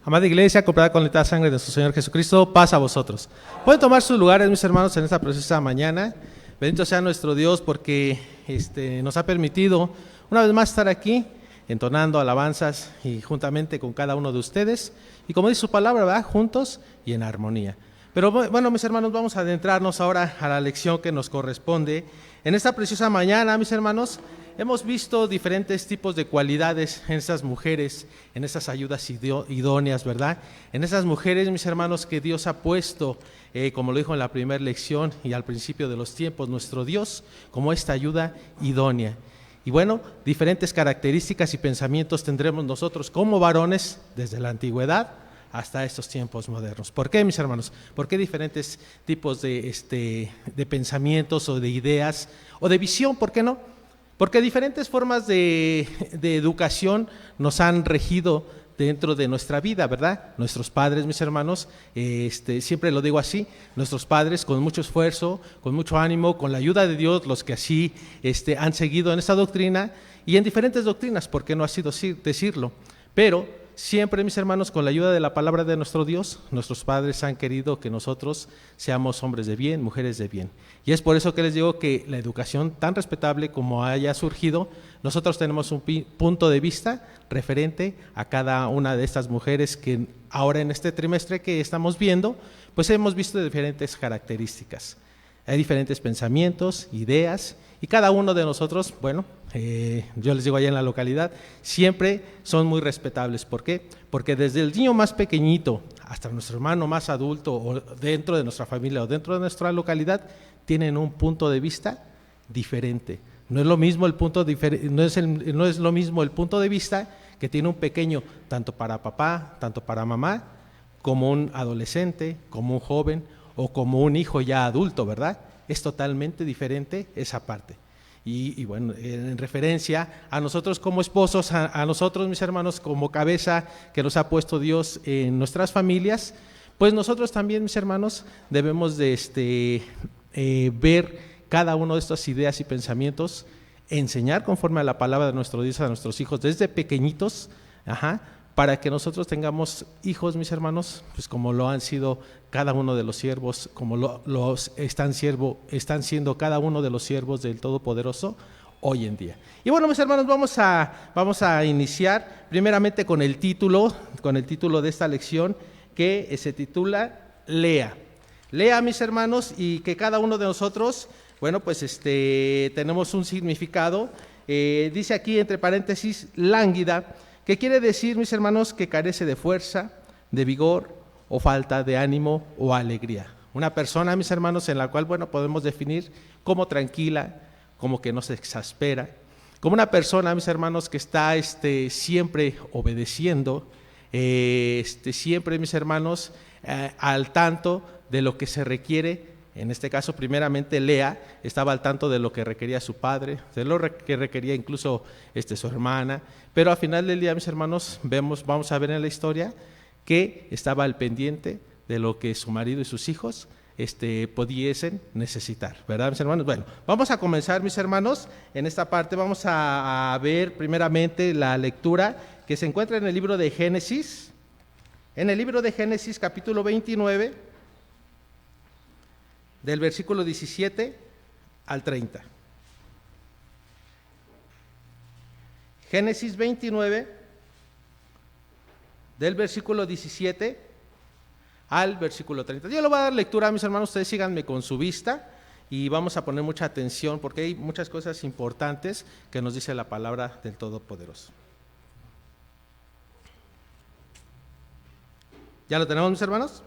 Amada iglesia, comprada con la sangre de nuestro Señor Jesucristo, paz a vosotros. Pueden tomar sus lugares, mis hermanos, en esta preciosa mañana. Bendito sea nuestro Dios porque nos ha permitido una vez más estar aquí, entonando alabanzas y juntamente con cada uno de ustedes. Y como dice su palabra, ¿verdad? Juntos y en armonía. Pero bueno, mis hermanos, vamos a adentrarnos ahora a la lección que nos corresponde. En esta preciosa mañana, mis hermanos, hemos visto diferentes tipos de cualidades en esas mujeres, en esas ayudas idóneas, ¿verdad? En esas mujeres, mis hermanos, que Dios ha puesto, como lo dijo en la primera lección y al principio de los tiempos, nuestro Dios, como esta ayuda idónea. Y bueno, diferentes características y pensamientos tendremos nosotros como varones desde la antigüedad hasta estos tiempos modernos. ¿Por qué, mis hermanos? ¿Por qué diferentes tipos de pensamientos o de ideas o de visión? ¿Por qué no? Porque diferentes formas de educación nos han regido dentro de nuestra vida, ¿verdad? Nuestros padres, mis hermanos, siempre lo digo así, nuestros padres con mucho esfuerzo, con mucho ánimo, con la ayuda de Dios, los que así han seguido en esta doctrina y en diferentes doctrinas, ¿por qué no ha sido decirlo? Pero siempre, mis hermanos, con la ayuda de la palabra de nuestro Dios, nuestros padres han querido que nosotros seamos hombres de bien, mujeres de bien. Y es por eso que les digo que la educación tan respetable como haya surgido, nosotros tenemos un punto de vista referente a cada una de estas mujeres que ahora en este trimestre que estamos viendo, pues hemos visto diferentes características. Hay diferentes pensamientos, ideas, y cada uno de nosotros, bueno, yo les digo allá en la localidad, siempre son muy respetables. ¿Por qué? Porque desde el niño más pequeñito hasta nuestro hermano más adulto o dentro de nuestra familia o dentro de nuestra localidad, tienen un punto de vista diferente. No es lo mismo no es lo mismo el punto de vista que tiene un pequeño, tanto para papá, tanto para mamá, como un adolescente, como un joven o como un hijo ya adulto, ¿verdad? Es totalmente diferente esa parte. Y bueno, en referencia a nosotros como esposos, a nosotros, mis hermanos, como cabeza que nos ha puesto Dios en nuestras familias, pues nosotros también, mis hermanos, debemos de ver cada uno de estas ideas y pensamientos, enseñar conforme a la palabra de nuestro Dios a nuestros hijos desde pequeñitos, para que nosotros tengamos hijos, mis hermanos, pues como lo han sido cada uno de los siervos, como están siendo cada uno de los siervos del Todopoderoso hoy en día. Y bueno, mis hermanos, vamos a iniciar primeramente con el título de esta lección, que se titula Lea. Lea, mis hermanos, y que cada uno de nosotros, bueno, pues tenemos un significado. Dice aquí entre paréntesis, lánguida, que quiere decir, mis hermanos, que carece de fuerza, de vigor o falta de ánimo o alegría. Una persona, mis hermanos, en la cual, bueno, podemos definir como tranquila, como que no se exaspera, como una persona, mis hermanos, que está siempre obedeciendo, siempre, mis hermanos, al tanto de lo que se requiere. En este caso, primeramente, Lea estaba al tanto de lo que requería su padre, de lo que requería incluso su hermana, pero al final del día, mis hermanos, vamos a ver en la historia que estaba al pendiente de lo que su marido y sus hijos pudiesen necesitar, ¿verdad, mis hermanos? Bueno, vamos a comenzar, mis hermanos, en esta parte vamos a ver primeramente la lectura que se encuentra en el libro de Génesis, capítulo 29, del versículo 17 al 30. Génesis 29, del versículo 17 al versículo 30. Yo le voy a dar lectura, mis hermanos, ustedes síganme con su vista y vamos a poner mucha atención porque hay muchas cosas importantes que nos dice la palabra del Todopoderoso. ¿Ya lo tenemos, mis hermanos?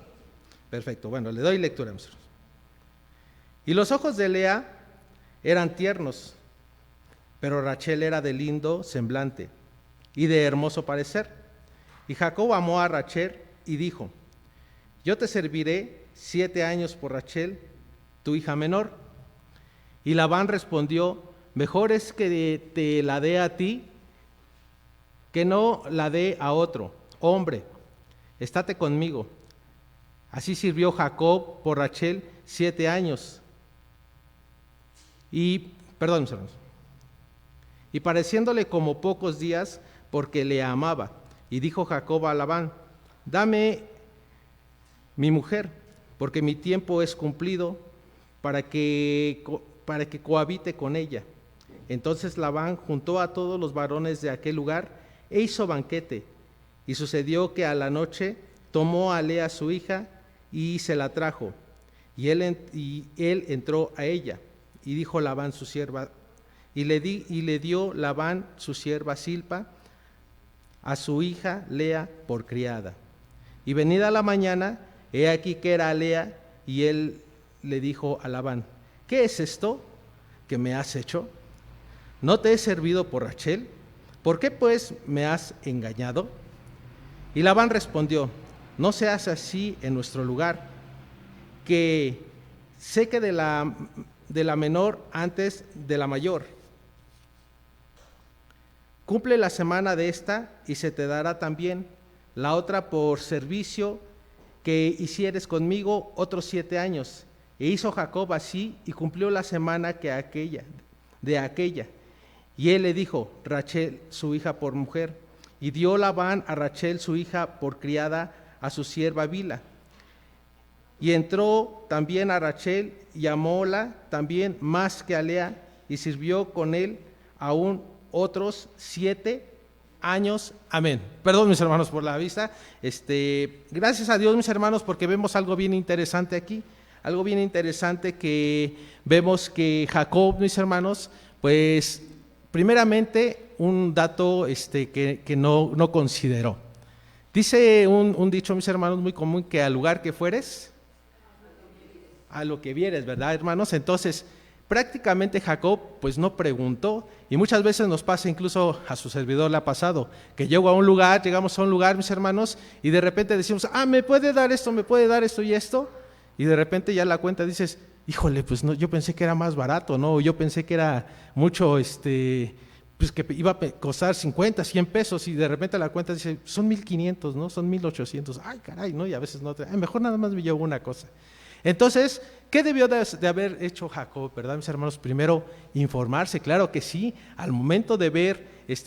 Perfecto, bueno, le doy lectura, mis hermanos. Y los ojos de Lea eran tiernos, pero Rachel era de lindo semblante y de hermoso parecer. Y Jacob amó a Rachel y dijo: yo te serviré 7 años por Rachel, tu hija menor. Y Labán respondió: mejor es que te la dé a ti, que no la dé a otro hombre. Estate conmigo. Así sirvió Jacob por Rachel 7 años. Y pareciéndole como pocos días, porque le amaba. Y dijo Jacob a Labán: dame mi mujer, porque mi tiempo es cumplido para que cohabite con ella. Entonces Labán juntó a todos los varones de aquel lugar e hizo banquete. Y sucedió que a la noche tomó a Lea su hija y se la trajo. Y él entró a ella. Y dijo Labán su sierva, y le dio Labán su sierva Zilpa a su hija Lea por criada. Y venida la mañana, he aquí que era Lea, y él le dijo a Labán: ¿qué es esto que me has hecho? ¿No te he servido por Rachel? ¿Por qué pues me has engañado? Y Labán respondió: no se hace así en nuestro lugar, que seque de la menor antes de la mayor. Cumple la semana de esta y se te dará también la otra por servicio que hicieres conmigo otros 7 años. E hizo Jacob así y cumplió la semana de aquella. Y él le dijo: Rachel, su hija, por mujer. Y dio Labán a Rachel, su hija, por criada a su sierva Bila. Y entró también a Rachel y amóla también más que a Lea, y sirvió con él aún otros 7 años. Amén. Perdón, mis hermanos, por la vista. Gracias a Dios, mis hermanos, porque vemos algo bien interesante aquí. Algo bien interesante que vemos que Jacob, mis hermanos, pues primeramente un dato que no consideró. Dice un dicho, mis hermanos, muy común, que al lugar que fueres, a lo que vieres, ¿verdad, hermanos? Entonces, prácticamente Jacob pues no preguntó, y muchas veces nos pasa, incluso a su servidor le ha pasado, que llegamos a un lugar, mis hermanos, y de repente decimos: ¿me puede dar esto y esto? Y de repente ya la cuenta dices: híjole, pues no, yo pensé que era más barato, ¿no? Yo pensé que era mucho, pues que iba a costar 50, 100 pesos, y de repente la cuenta dice: son 1,500, ¿no? Son 1,800. Ay, caray, ¿no? Y a veces no, mejor nada más me llevo una cosa. Entonces, ¿qué debió de haber hecho Jacob, verdad, mis hermanos? Primero, informarse. Claro que sí, al momento de ver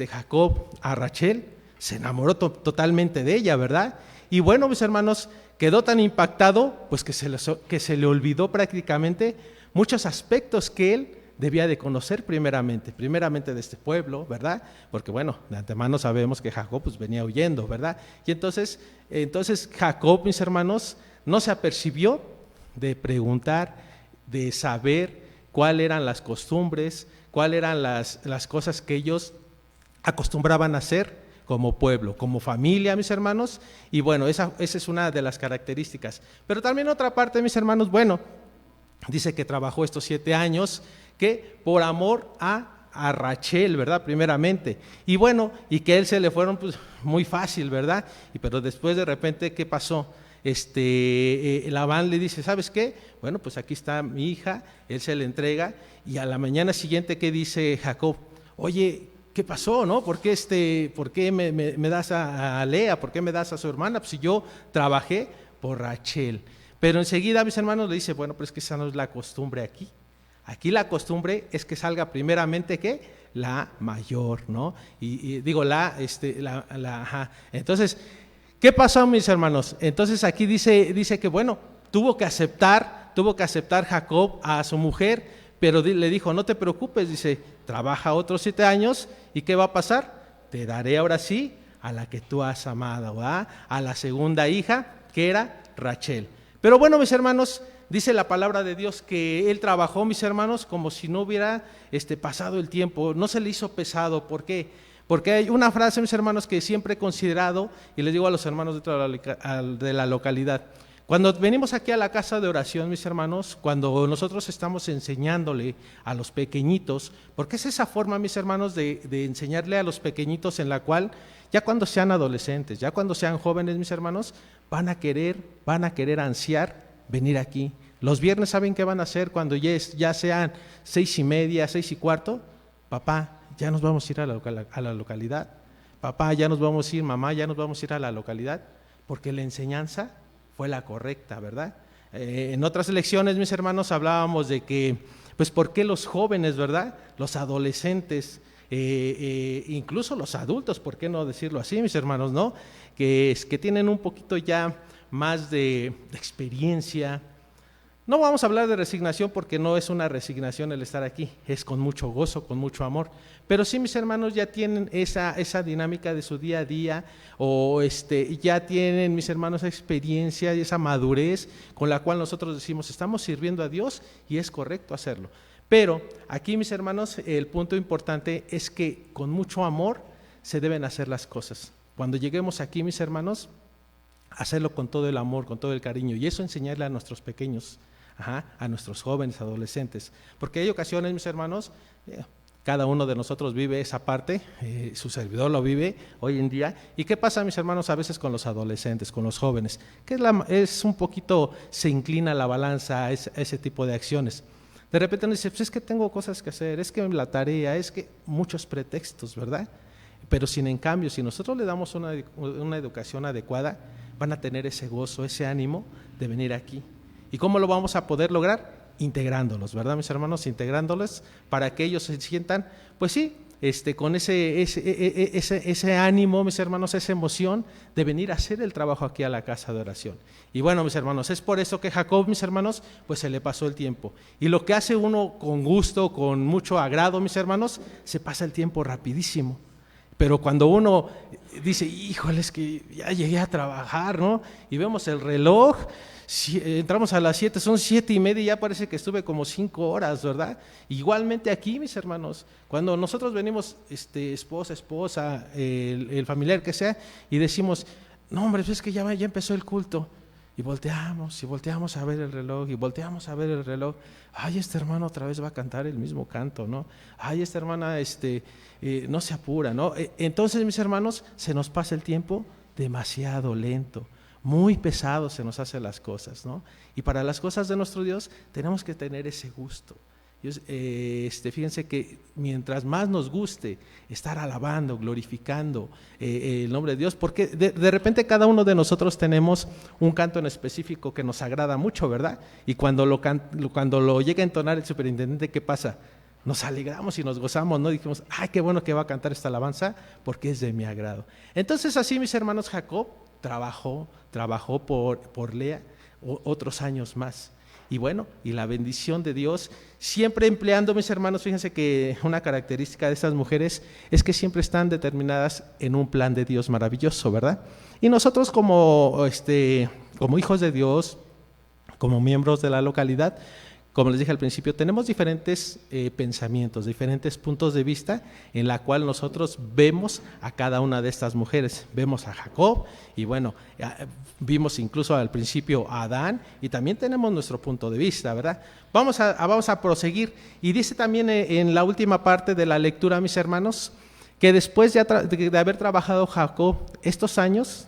Jacob a Rachel, se enamoró totalmente de ella, ¿verdad? Y bueno, mis hermanos, quedó tan impactado, pues que se le olvidó prácticamente muchos aspectos que él debía de conocer primeramente de este pueblo, ¿verdad? Porque bueno, de antemano sabemos que Jacob pues venía huyendo, ¿verdad? Y entonces Jacob, mis hermanos, no se apercibió de preguntar, de saber cuáles eran las costumbres, cuáles eran las cosas que ellos acostumbraban a hacer como pueblo, como familia, mis hermanos. Y bueno, esa es una de las características. Pero también otra parte, mis hermanos, bueno, dice que trabajó estos 7 años, que por amor a Rachel, ¿verdad? Primeramente. Y bueno, y que a él se le fueron pues muy fácil, ¿verdad? Pero después de repente, ¿qué pasó? Labán le dice: ¿sabes qué? Bueno, pues aquí está mi hija. Él se le entrega, y a la mañana siguiente, ¿qué dice Jacob? Oye, ¿qué pasó, no? ¿Por qué me das a Lea? ¿Por qué me das a su hermana? Pues si yo trabajé por Rachel. Pero enseguida, mis hermanos, le dice: bueno, pero es que esa no es la costumbre aquí. Aquí la costumbre es que salga primeramente, ¿qué? La mayor, ¿no? Y digo, ajá. Entonces, ¿qué pasó, mis hermanos? Entonces aquí dice que bueno, tuvo que aceptar Jacob a su mujer, pero le dijo: no te preocupes, dice, trabaja otros 7 años, ¿y qué va a pasar? Te daré ahora sí a la que tú has amado, ¿verdad? A la segunda hija, que era Rachel. Pero bueno, mis hermanos, dice la palabra de Dios que él trabajó, mis hermanos, como si no hubiera pasado el tiempo, no se le hizo pesado. ¿Por qué? Porque hay una frase, mis hermanos, que siempre he considerado, y les digo a los hermanos de la localidad: cuando venimos aquí a la casa de oración, mis hermanos, cuando nosotros estamos enseñándole a los pequeñitos, porque es esa forma, mis hermanos, de enseñarle a los pequeñitos, en la cual ya cuando sean adolescentes, ya cuando sean jóvenes, mis hermanos, van a querer ansiar venir aquí. Los viernes, ¿saben qué van a hacer cuando ya sean 6:30, 6:15? Papá, ya nos vamos a ir a la localidad. Papá, ya nos vamos a ir, mamá, ya nos vamos a ir a la localidad, porque la enseñanza fue la correcta, ¿verdad? En otras lecciones, mis hermanos, hablábamos de que, pues, ¿por qué los jóvenes, verdad? Los adolescentes, incluso los adultos, ¿por qué no decirlo así, mis hermanos, no? Que tienen un poquito ya más de experiencia. No vamos a hablar de resignación porque no es una resignación el estar aquí, es con mucho gozo, con mucho amor. Pero sí, mis hermanos ya tienen esa dinámica de su día a día, o ya tienen, mis hermanos, esa experiencia y esa madurez con la cual nosotros decimos, estamos sirviendo a Dios y es correcto hacerlo. Pero aquí, mis hermanos, el punto importante es que con mucho amor se deben hacer las cosas. Cuando lleguemos aquí, mis hermanos, hacerlo con todo el amor, con todo el cariño, y eso enseñarle a nuestros pequeños, a nuestros jóvenes, adolescentes, porque hay ocasiones, mis hermanos, cada uno de nosotros vive esa parte, su servidor lo vive hoy en día. ¿Y qué pasa, mis hermanos, a veces con los adolescentes, con los jóvenes? Que es un poquito, se inclina la balanza a ese tipo de acciones. De repente nos dice, pues es que tengo cosas que hacer, es que la tarea, es que muchos pretextos, ¿verdad? Pero en cambio, si nosotros le damos una educación adecuada, van a tener ese gozo, ese ánimo de venir aquí. ¿Y cómo lo vamos a poder lograr? Integrándolos, ¿verdad, mis hermanos? Integrándolos para que ellos se sientan, pues sí, con ese ánimo, mis hermanos, esa emoción de venir a hacer el trabajo aquí a la casa de oración. Y bueno, mis hermanos, es por eso que Jacob, mis hermanos, pues se le pasó el tiempo. Y lo que hace uno con gusto, con mucho agrado, mis hermanos, se pasa el tiempo rapidísimo. Pero cuando uno dice, híjole, es que ya llegué a trabajar, ¿no? Y vemos el reloj, entramos a las 7, son 7:30 y ya parece que estuve como 5 horas, ¿verdad? Igualmente aquí, mis hermanos, cuando nosotros venimos, esposa, el familiar que sea, y decimos, no, hombre, pues es que ya empezó el culto. Y volteamos a ver el reloj, y volteamos a ver el reloj. Ay, este hermano otra vez va a cantar el mismo canto, ¿no? Ay, esta hermana no se apura, ¿no? Entonces, mis hermanos, se nos pasa el tiempo demasiado lento, muy pesado se nos hacen las cosas, ¿no? Y para las cosas de nuestro Dios tenemos que tener ese gusto. Fíjense que mientras más nos guste estar alabando, glorificando el nombre de Dios, porque de repente cada uno de nosotros tenemos un canto en específico que nos agrada mucho, ¿verdad? Y cuando lo llega a entonar el superintendente, ¿qué pasa? Nos alegramos y nos gozamos, ¿no? Dijimos, ay, qué bueno que va a cantar esta alabanza porque es de mi agrado. Entonces así, mis hermanos, Jacob trabajó por Lea otros años más. Y bueno, y la bendición de Dios, siempre empleando, mis hermanos, fíjense que una característica de estas mujeres es que siempre están determinadas en un plan de Dios maravilloso, ¿verdad? Y nosotros como hijos de Dios, como miembros de la localidad, como les dije al principio, tenemos diferentes pensamientos, diferentes puntos de vista en la cual nosotros vemos a cada una de estas mujeres. Vemos a Jacob y bueno, vimos incluso al principio a Adán y también tenemos nuestro punto de vista, ¿verdad? Vamos a proseguir. Y dice también en la última parte de la lectura, mis hermanos, que después de haber trabajado Jacob estos años,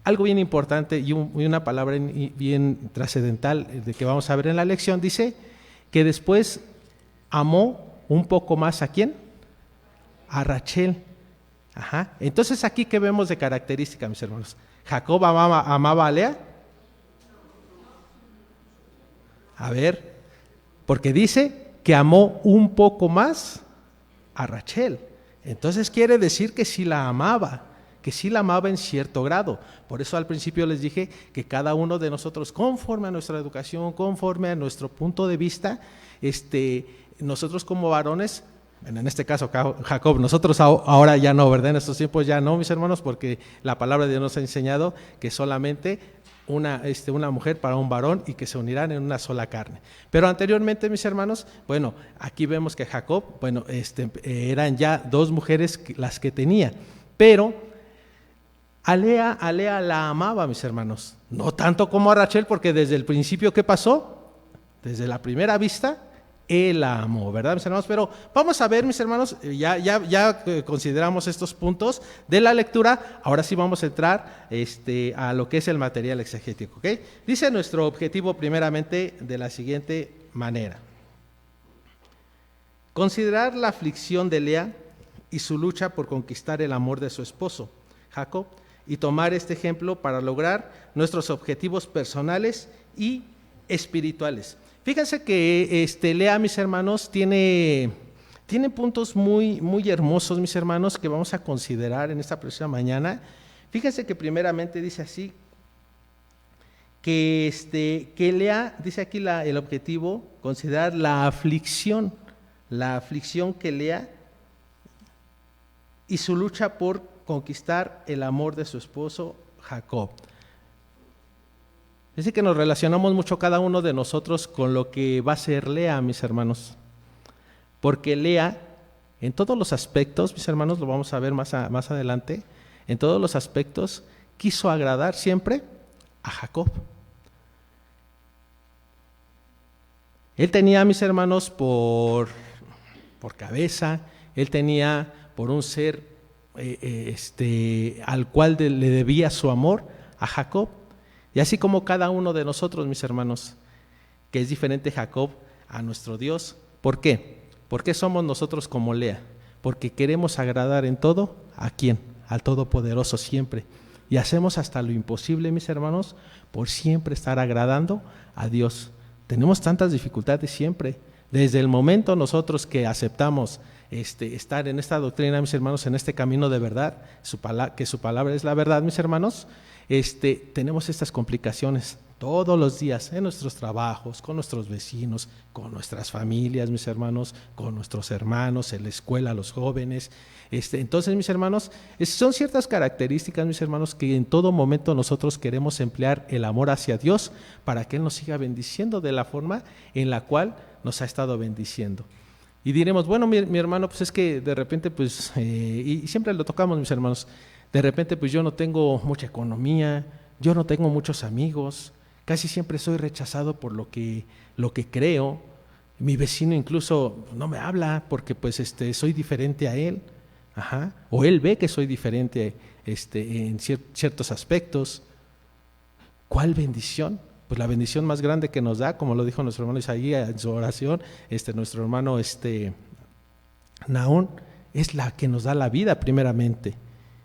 algo bien importante y una palabra bien trascendental de que vamos a ver en la lección, dice que después amó un poco más ¿a quién? A Rachel. Entonces aquí, ¿qué vemos de característica, mis hermanos? ¿Jacob amaba a Lea? A ver, porque dice que amó un poco más a Rachel. Entonces quiere decir que sí la amaba en cierto grado. Por eso al principio les dije que cada uno de nosotros, conforme a nuestra educación, conforme a nuestro punto de vista, nosotros como varones, en este caso Jacob, nosotros ahora ya no, ¿verdad? En estos tiempos ya no, mis hermanos, porque la palabra de Dios nos ha enseñado que solamente una mujer para un varón y que se unirán en una sola carne. Pero anteriormente, mis hermanos, bueno, aquí vemos que Jacob, bueno, eran ya 2 mujeres las que tenía, pero a Lea la amaba, mis hermanos, no tanto como a Rachel, porque desde el principio, ¿qué pasó? Desde la primera vista, él la amó, ¿verdad, mis hermanos? Pero vamos a ver, mis hermanos, ya consideramos estos puntos de la lectura, ahora sí vamos a entrar a lo que es el material exegético, ¿ok? Dice nuestro objetivo primeramente de la siguiente manera: considerar la aflicción de Lea y su lucha por conquistar el amor de su esposo, Jacob, y tomar este ejemplo para lograr nuestros objetivos personales y espirituales. Fíjense que Lea, mis hermanos, tiene tiene puntos muy, muy hermosos, mis hermanos, que vamos a considerar en esta preciosa mañana. Fíjense que primeramente dice así, que Lea, dice aquí el objetivo, considerar la aflicción que Lea y su lucha por conquistar el amor de su esposo Jacob. Dice que nos relacionamos mucho cada uno de nosotros con lo que va a ser Lea, mis hermanos, porque Lea, en todos los aspectos, mis hermanos, lo vamos a ver más adelante, en todos los aspectos, quiso agradar siempre a Jacob. Él tenía, mis hermanos, por cabeza, él tenía por un ser al cual le debía su amor a Jacob. Y así como cada uno de nosotros, mis hermanos, que es diferente Jacob a nuestro Dios. ¿Por qué? ¿Por qué somos nosotros como Lea? Porque queremos agradar en todo, ¿a quién? Al Todopoderoso siempre. Y hacemos hasta lo imposible, mis hermanos, por siempre estar agradando a Dios. Tenemos tantas dificultades siempre. Desde el momento nosotros que aceptamos estar en esta doctrina, mis hermanos, en este camino de verdad, que su palabra es la verdad, mis hermanos, tenemos estas complicaciones todos los días en nuestros trabajos, con nuestros vecinos, con nuestras familias, mis hermanos, con nuestros hermanos, en la escuela, los jóvenes. Entonces, mis hermanos, son ciertas características, mis hermanos, que en todo momento nosotros queremos emplear el amor hacia Dios para que Él nos siga bendiciendo de la forma en la cual nos ha estado bendiciendo. Y diremos, bueno, mi hermano, pues es que de repente, pues, y siempre lo tocamos, mis hermanos, de repente, pues yo no tengo mucha economía, yo no tengo muchos amigos, casi siempre soy rechazado por lo que creo, mi vecino incluso no me habla porque pues soy diferente a él, o él ve que soy diferente en ciertos aspectos. ¿Cuál bendición? Pues la bendición más grande que nos da, como lo dijo nuestro hermano Isaías en su oración, nuestro hermano Naón, es la que nos da la vida primeramente,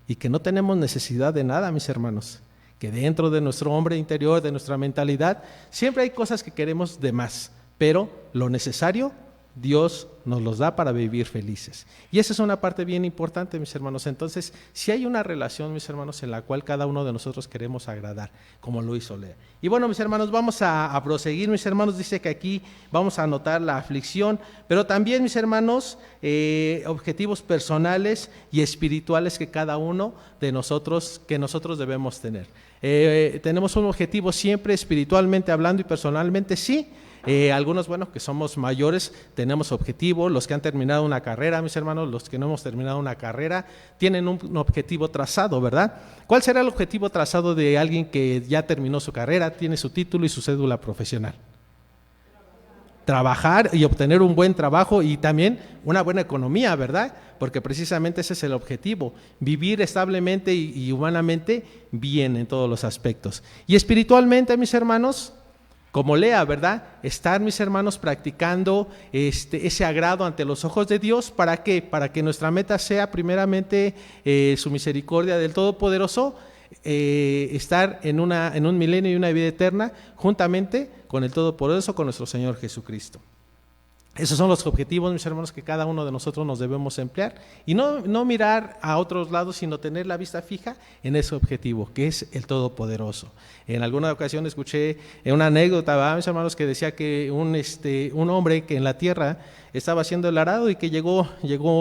y que no tenemos necesidad de nada, mis hermanos, que dentro de nuestro hombre interior, de nuestra mentalidad, siempre hay cosas que queremos de más, pero lo necesario Dios nos los da para vivir felices. Y esa es una parte bien importante, mis hermanos. Entonces, si hay una relación, mis hermanos, en la cual cada uno de nosotros queremos agradar, como lo hizo Lea. Y bueno, mis hermanos, vamos a proseguir, mis hermanos. Dice que aquí vamos a anotar la aflicción, pero también, mis hermanos, objetivos personales y espirituales que cada uno de nosotros, debemos tener. Tenemos un objetivo siempre espiritualmente hablando y personalmente, sí. Algunos, bueno, que somos mayores, tenemos objetivo. Los que han terminado una carrera, mis hermanos, los que no hemos terminado una carrera, tienen un objetivo trazado, ¿verdad? ¿Cuál será el objetivo trazado de alguien que ya terminó su carrera, tiene su título y su cédula profesional? Trabajar y obtener un buen trabajo y también una buena economía, ¿verdad? Porque precisamente ese es el objetivo, vivir establemente y humanamente bien en todos los aspectos. Y espiritualmente, mis hermanos, como Lea, ¿verdad? Estar, mis hermanos, practicando ese agrado ante los ojos de Dios. ¿Para qué? Para que nuestra meta sea primeramente su misericordia del Todopoderoso, estar en un milenio y una vida eterna juntamente con el Todopoderoso, con nuestro Señor Jesucristo. Esos son los objetivos, mis hermanos, que cada uno de nosotros nos debemos emplear y no mirar a otros lados, sino tener la vista fija en ese objetivo, que es el Todopoderoso. En alguna ocasión escuché una anécdota, ¿verdad, mis hermanos?, que decía que un hombre que en la tierra estaba haciendo el arado y que llegó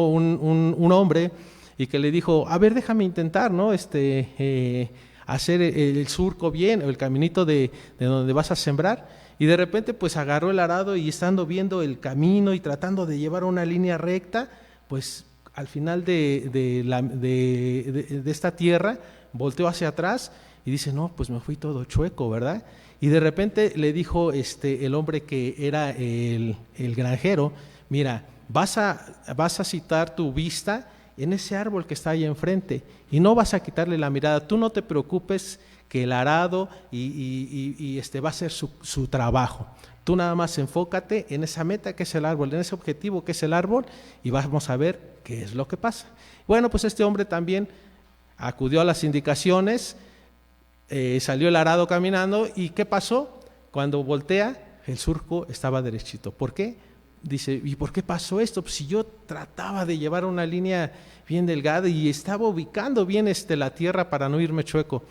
un hombre y que le dijo, a ver, déjame intentar, ¿no? Hacer el surco bien, el caminito de donde vas a sembrar. Y de repente pues agarró el arado y estando viendo el camino y tratando de llevar una línea recta, pues al final de esta tierra volteó hacia atrás y dice, no, pues me fui todo chueco, ¿verdad? Y de repente le dijo el hombre que era el granjero, mira, vas a citar tu vista en ese árbol que está ahí enfrente y no vas a quitarle la mirada, tú no te preocupes que el arado va a ser su trabajo. Tú nada más enfócate en esa meta que es el árbol, en ese objetivo que es el árbol y vamos a ver qué es lo que pasa. Bueno, pues este hombre también acudió a las indicaciones, salió el arado caminando y ¿qué pasó? Cuando voltea, el surco estaba derechito. ¿Por qué? dice, ¿y por qué pasó esto? Pues si yo trataba de llevar una línea bien delgada y estaba ubicando bien la tierra para no irme chueco.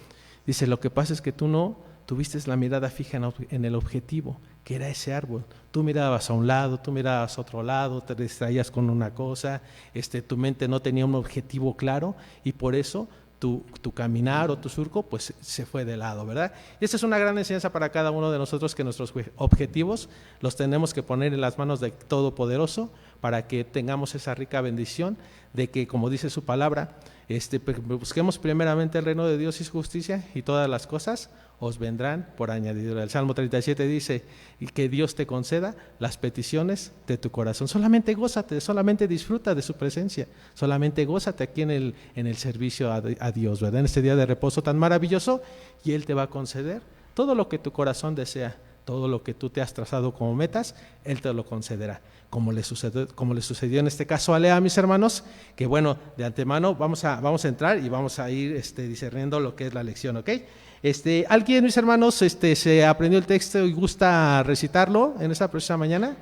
Dice, lo que pasa es que tú no tuviste la mirada fija en el objetivo, que era ese árbol. Tú mirabas a un lado, tú mirabas a otro lado, te distraías con una cosa, tu mente no tenía un objetivo claro y por eso tu caminar o tu surco pues se fue de lado, ¿verdad? Y esta es una gran enseñanza para cada uno de nosotros, que nuestros objetivos los tenemos que poner en las manos del Todopoderoso para que tengamos esa rica bendición de que, como dice su palabra, busquemos primeramente el reino de Dios y su justicia y todas las cosas os vendrán por añadidura. El Salmo 37 dice, y que Dios te conceda las peticiones de tu corazón. Solamente gózate, solamente disfruta de su presencia, solamente gózate aquí en el servicio a Dios, ¿verdad? En este día de reposo tan maravilloso, y Él te va a conceder todo lo que tu corazón desea, todo lo que tú te has trazado como metas, Él te lo concederá. Como le sucedió en este caso a Lea, mis hermanos, que bueno, de antemano vamos a entrar y vamos a ir discerniendo lo que es la lección, ¿ok? ¿Alguien, mis hermanos, se aprendió el texto y gusta recitarlo en esta próxima mañana?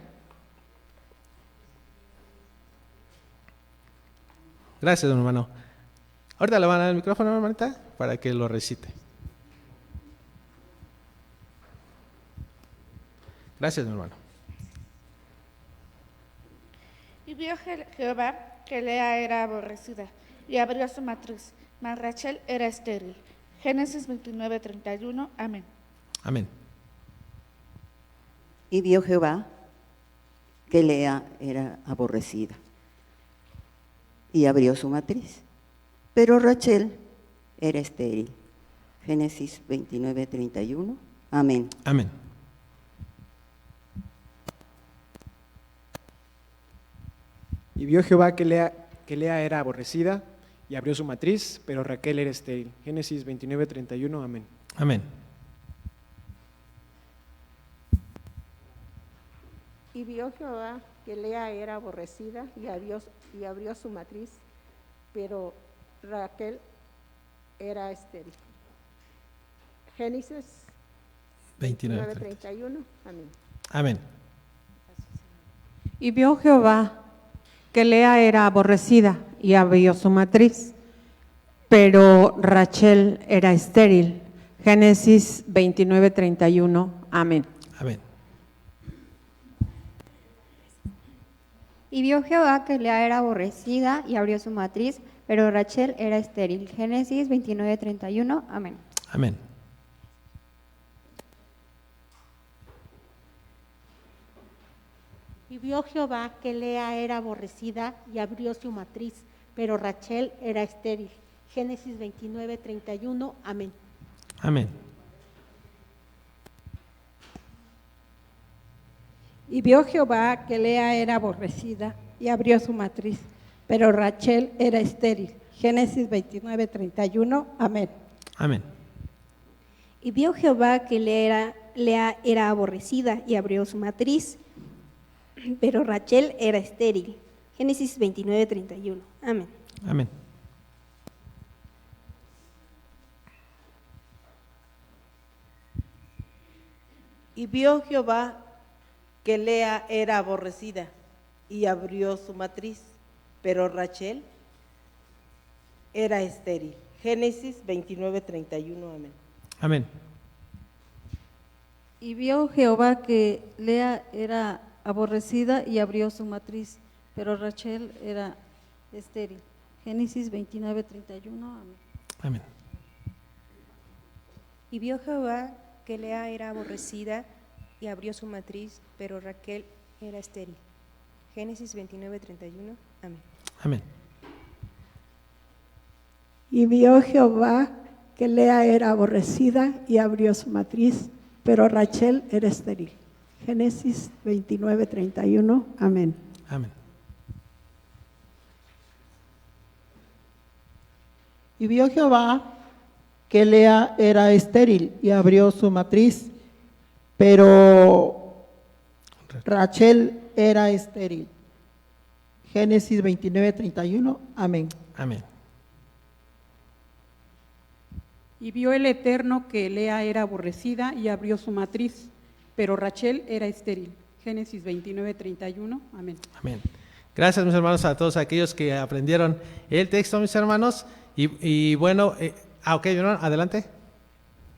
Gracias, don hermano. Ahorita le van a dar el micrófono, hermanita, para que lo recite. Gracias, mi hermano. Y vio Jehová que Lea era aborrecida, y abrió su matriz, mas Rachel era estéril. Génesis 29:31. Amén. Amén. Y vio Jehová que Lea era aborrecida, y abrió su matriz, pero Rachel era estéril. Génesis 29:31. Amén. Amén. Y vio Jehová que Lea era aborrecida, y abrió su matriz, pero Raquel era estéril. Génesis 29:31. Amén. Amén. Y vio Jehová que Lea era aborrecida, y abrió su matriz, pero Raquel era estéril. Génesis 29:31. Amén. Amén. Y vio Jehová que Lea era aborrecida, y abrió su matriz, pero Rachel era estéril. Génesis 29:31. Amén. Amén. Y vio Jehová que Lea era aborrecida, y abrió su matriz, pero Rachel era estéril. Génesis 29:31. Amén. Amén. Y vio Jehová que Lea era aborrecida, y abrió su matriz, pero Rachel era estéril. Génesis 29:31. Amén. Amén. Y vio Jehová que Lea era aborrecida, y abrió su matriz, pero Rachel era estéril. Génesis 29:31. Amén. Amén. Y vio Jehová que Lea era aborrecida, y abrió su matriz, pero Rachel era estéril. Génesis 29:31. Amén. Amén. Y vio Jehová que Lea era aborrecida, y abrió su matriz, pero Rachel era estéril. Génesis 29:31. Amén. Amén. Y vio Jehová que Lea era aborrecida, y abrió su matriz, pero Rachel era estéril. Génesis 29:31. Amén. Amén. Y vio Jehová que Lea era aborrecida, y abrió su matriz, pero Raquel era estéril. Génesis 29:31. Amén. Amén. Y vio Jehová que Lea era aborrecida, y abrió su matriz, pero Rachel era estéril. Génesis 29:31. Amén. Amén. Y vio Jehová que Lea era estéril, y abrió su matriz, pero Rachel era estéril. Génesis 29:31. Amén. Amén. Y vio el Eterno que Lea era aborrecida, y abrió su matriz, pero Rachel era estéril. Génesis 29:31. Amén. Amén. Gracias, mis hermanos, a todos aquellos que aprendieron el texto, mis hermanos. Y bueno, ok, ¿no? Adelante.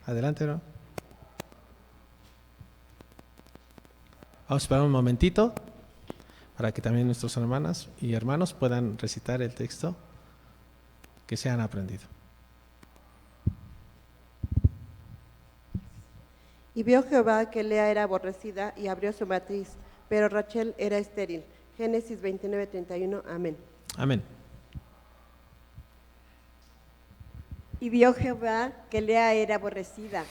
Adelante, ¿no? Vamos a esperar un momentito para que también nuestras hermanas y hermanos puedan recitar el texto que se han aprendido. Y vio Jehová que Lea era aborrecida y abrió su matriz, pero Rachel era estéril. Génesis 29:31. Amén. Amén. Y vio Jehová que Lea era aborrecida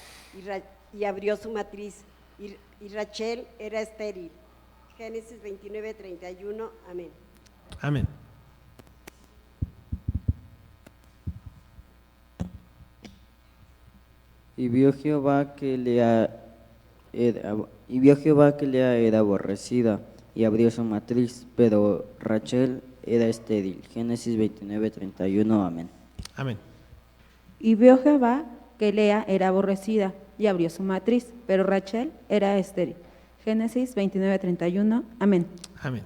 y abrió su matriz, y Rachel era estéril. Génesis 29:31. Amén. Amén. Y vio Jehová que Lea era aborrecida y abrió su matriz, pero Rachel era estéril. Génesis 29:31. Amén. Amén. Y vio Jehová que Lea era aborrecida y abrió su matriz, pero Rachel era estéril. Génesis 29:31. Amén. Amén.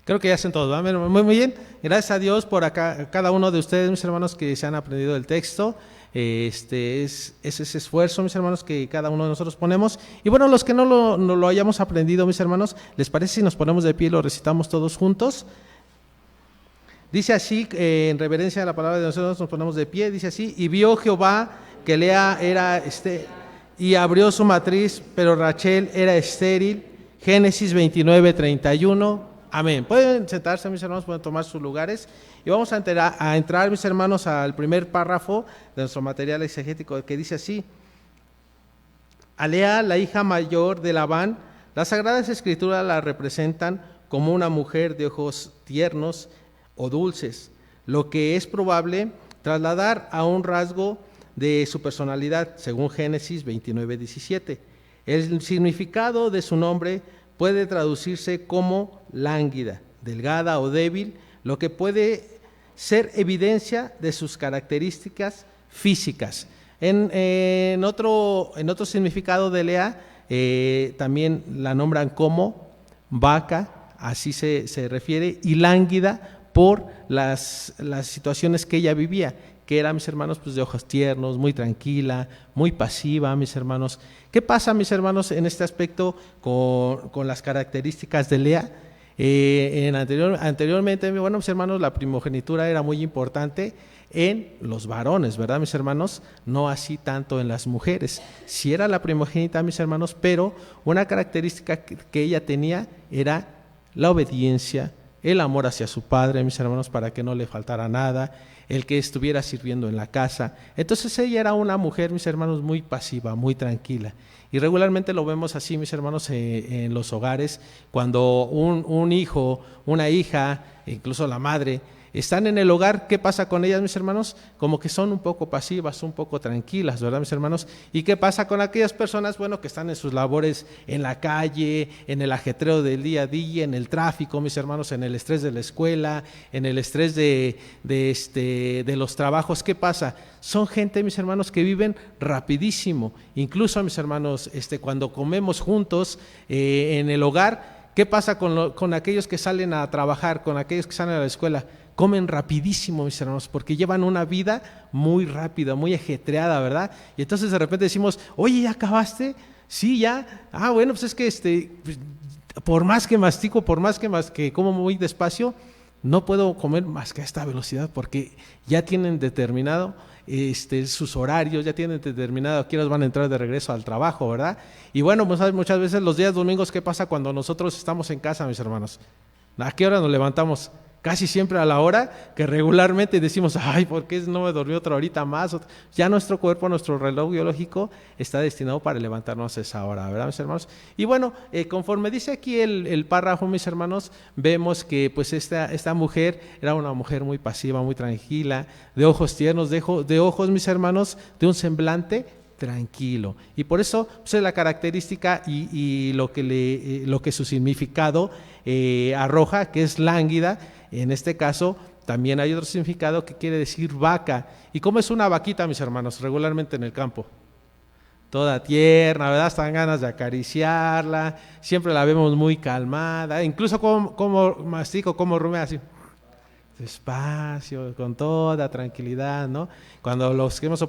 Creo que ya hacen todo, ¿verdad? Muy bien. Gracias a Dios por acá, cada uno de ustedes, mis hermanos, que se han aprendido el texto. Es ese esfuerzo, mis hermanos, que cada uno de nosotros ponemos. Y bueno, los que no lo hayamos aprendido, mis hermanos, ¿les parece si nos ponemos de pie y lo recitamos todos juntos? Dice así, en reverencia a la palabra de nosotros, nos ponemos de pie. Dice así: y vio Jehová que Lea era y abrió su matriz, pero Rachel era estéril. Génesis 29:31. Amén. Pueden sentarse, mis hermanos, pueden tomar sus lugares. Y vamos a entrar, mis hermanos, al primer párrafo de nuestro material exegético, que dice así: a Lea, la hija mayor de Labán, las Sagradas Escrituras la representan como una mujer de ojos tiernos o dulces, lo que es probable trasladar a un rasgo de su personalidad, según Génesis 29:17. El significado de su nombre puede traducirse como lánguida, delgada o débil, lo que puede ser evidencia de sus características físicas. En otro significado de Lea, también la nombran como vaca, así se refiere, y lánguida por las situaciones que ella vivía, que era, mis hermanos, pues de ojos tiernos, muy tranquila, muy pasiva, mis hermanos. ¿Qué pasa, mis hermanos, en este aspecto con las características de Lea? Anteriormente, bueno, mis hermanos, la primogenitura era muy importante en los varones, ¿verdad, mis hermanos? No así tanto en las mujeres. Sí era la primogénita, mis hermanos, pero una característica que ella tenía era la obediencia, el amor hacia su padre, mis hermanos, para que no le faltara nada, el que estuviera sirviendo en la casa. Entonces ella era una mujer, mis hermanos, muy pasiva, muy tranquila. Y regularmente lo vemos así, mis hermanos, en los hogares, cuando un hijo, una hija, incluso la madre, están en el hogar. ¿Qué pasa con ellas, mis hermanos? Como que son un poco pasivas, un poco tranquilas, ¿verdad, mis hermanos? ¿Y qué pasa con aquellas personas, bueno, que están en sus labores en la calle, en el ajetreo del día a día, en el tráfico, mis hermanos, en el estrés de la escuela, en el estrés de los trabajos? ¿Qué pasa? Son gente, mis hermanos, que viven rapidísimo. Incluso, mis hermanos, cuando comemos juntos en el hogar, ¿qué pasa con aquellos que salen a trabajar, con aquellos que salen a la escuela? Comen rapidísimo, mis hermanos, porque llevan una vida muy rápida, muy ajetreada, ¿verdad? Y entonces de repente decimos: oye, ¿ya acabaste? Sí, ya. Ah, bueno, pues es que por más que mastico, por más que como muy despacio, no puedo comer más que a esta velocidad, porque ya tienen determinado sus horarios, ya tienen determinado a qué horas van a entrar de regreso al trabajo, ¿verdad? Y bueno, pues muchas veces los días domingos, ¿qué pasa cuando nosotros estamos en casa, mis hermanos? ¿A qué hora nos levantamos? Casi siempre a la hora que regularmente decimos: ay, ¿por qué no me dormí otra horita más? Ya nuestro cuerpo, nuestro reloj biológico está destinado para levantarnos a esa hora, ¿verdad, mis hermanos? Y bueno, conforme dice aquí el párrafo, mis hermanos, vemos que pues esta mujer era una mujer muy pasiva, muy tranquila, de ojos tiernos, de ojos, mis hermanos, de un semblante tranquilo. Y por eso pues, es la característica y lo que su significado arroja, que es lánguida. En este caso también hay otro significado que quiere decir vaca. ¿Y cómo es una vaquita, mis hermanos, regularmente en el campo? toda tierna, ¿verdad? Hasta dan ganas de acariciarla, siempre la vemos muy calmada, incluso como mastico, como rumea así, despacio, con toda tranquilidad, ¿no? Cuando los que hemos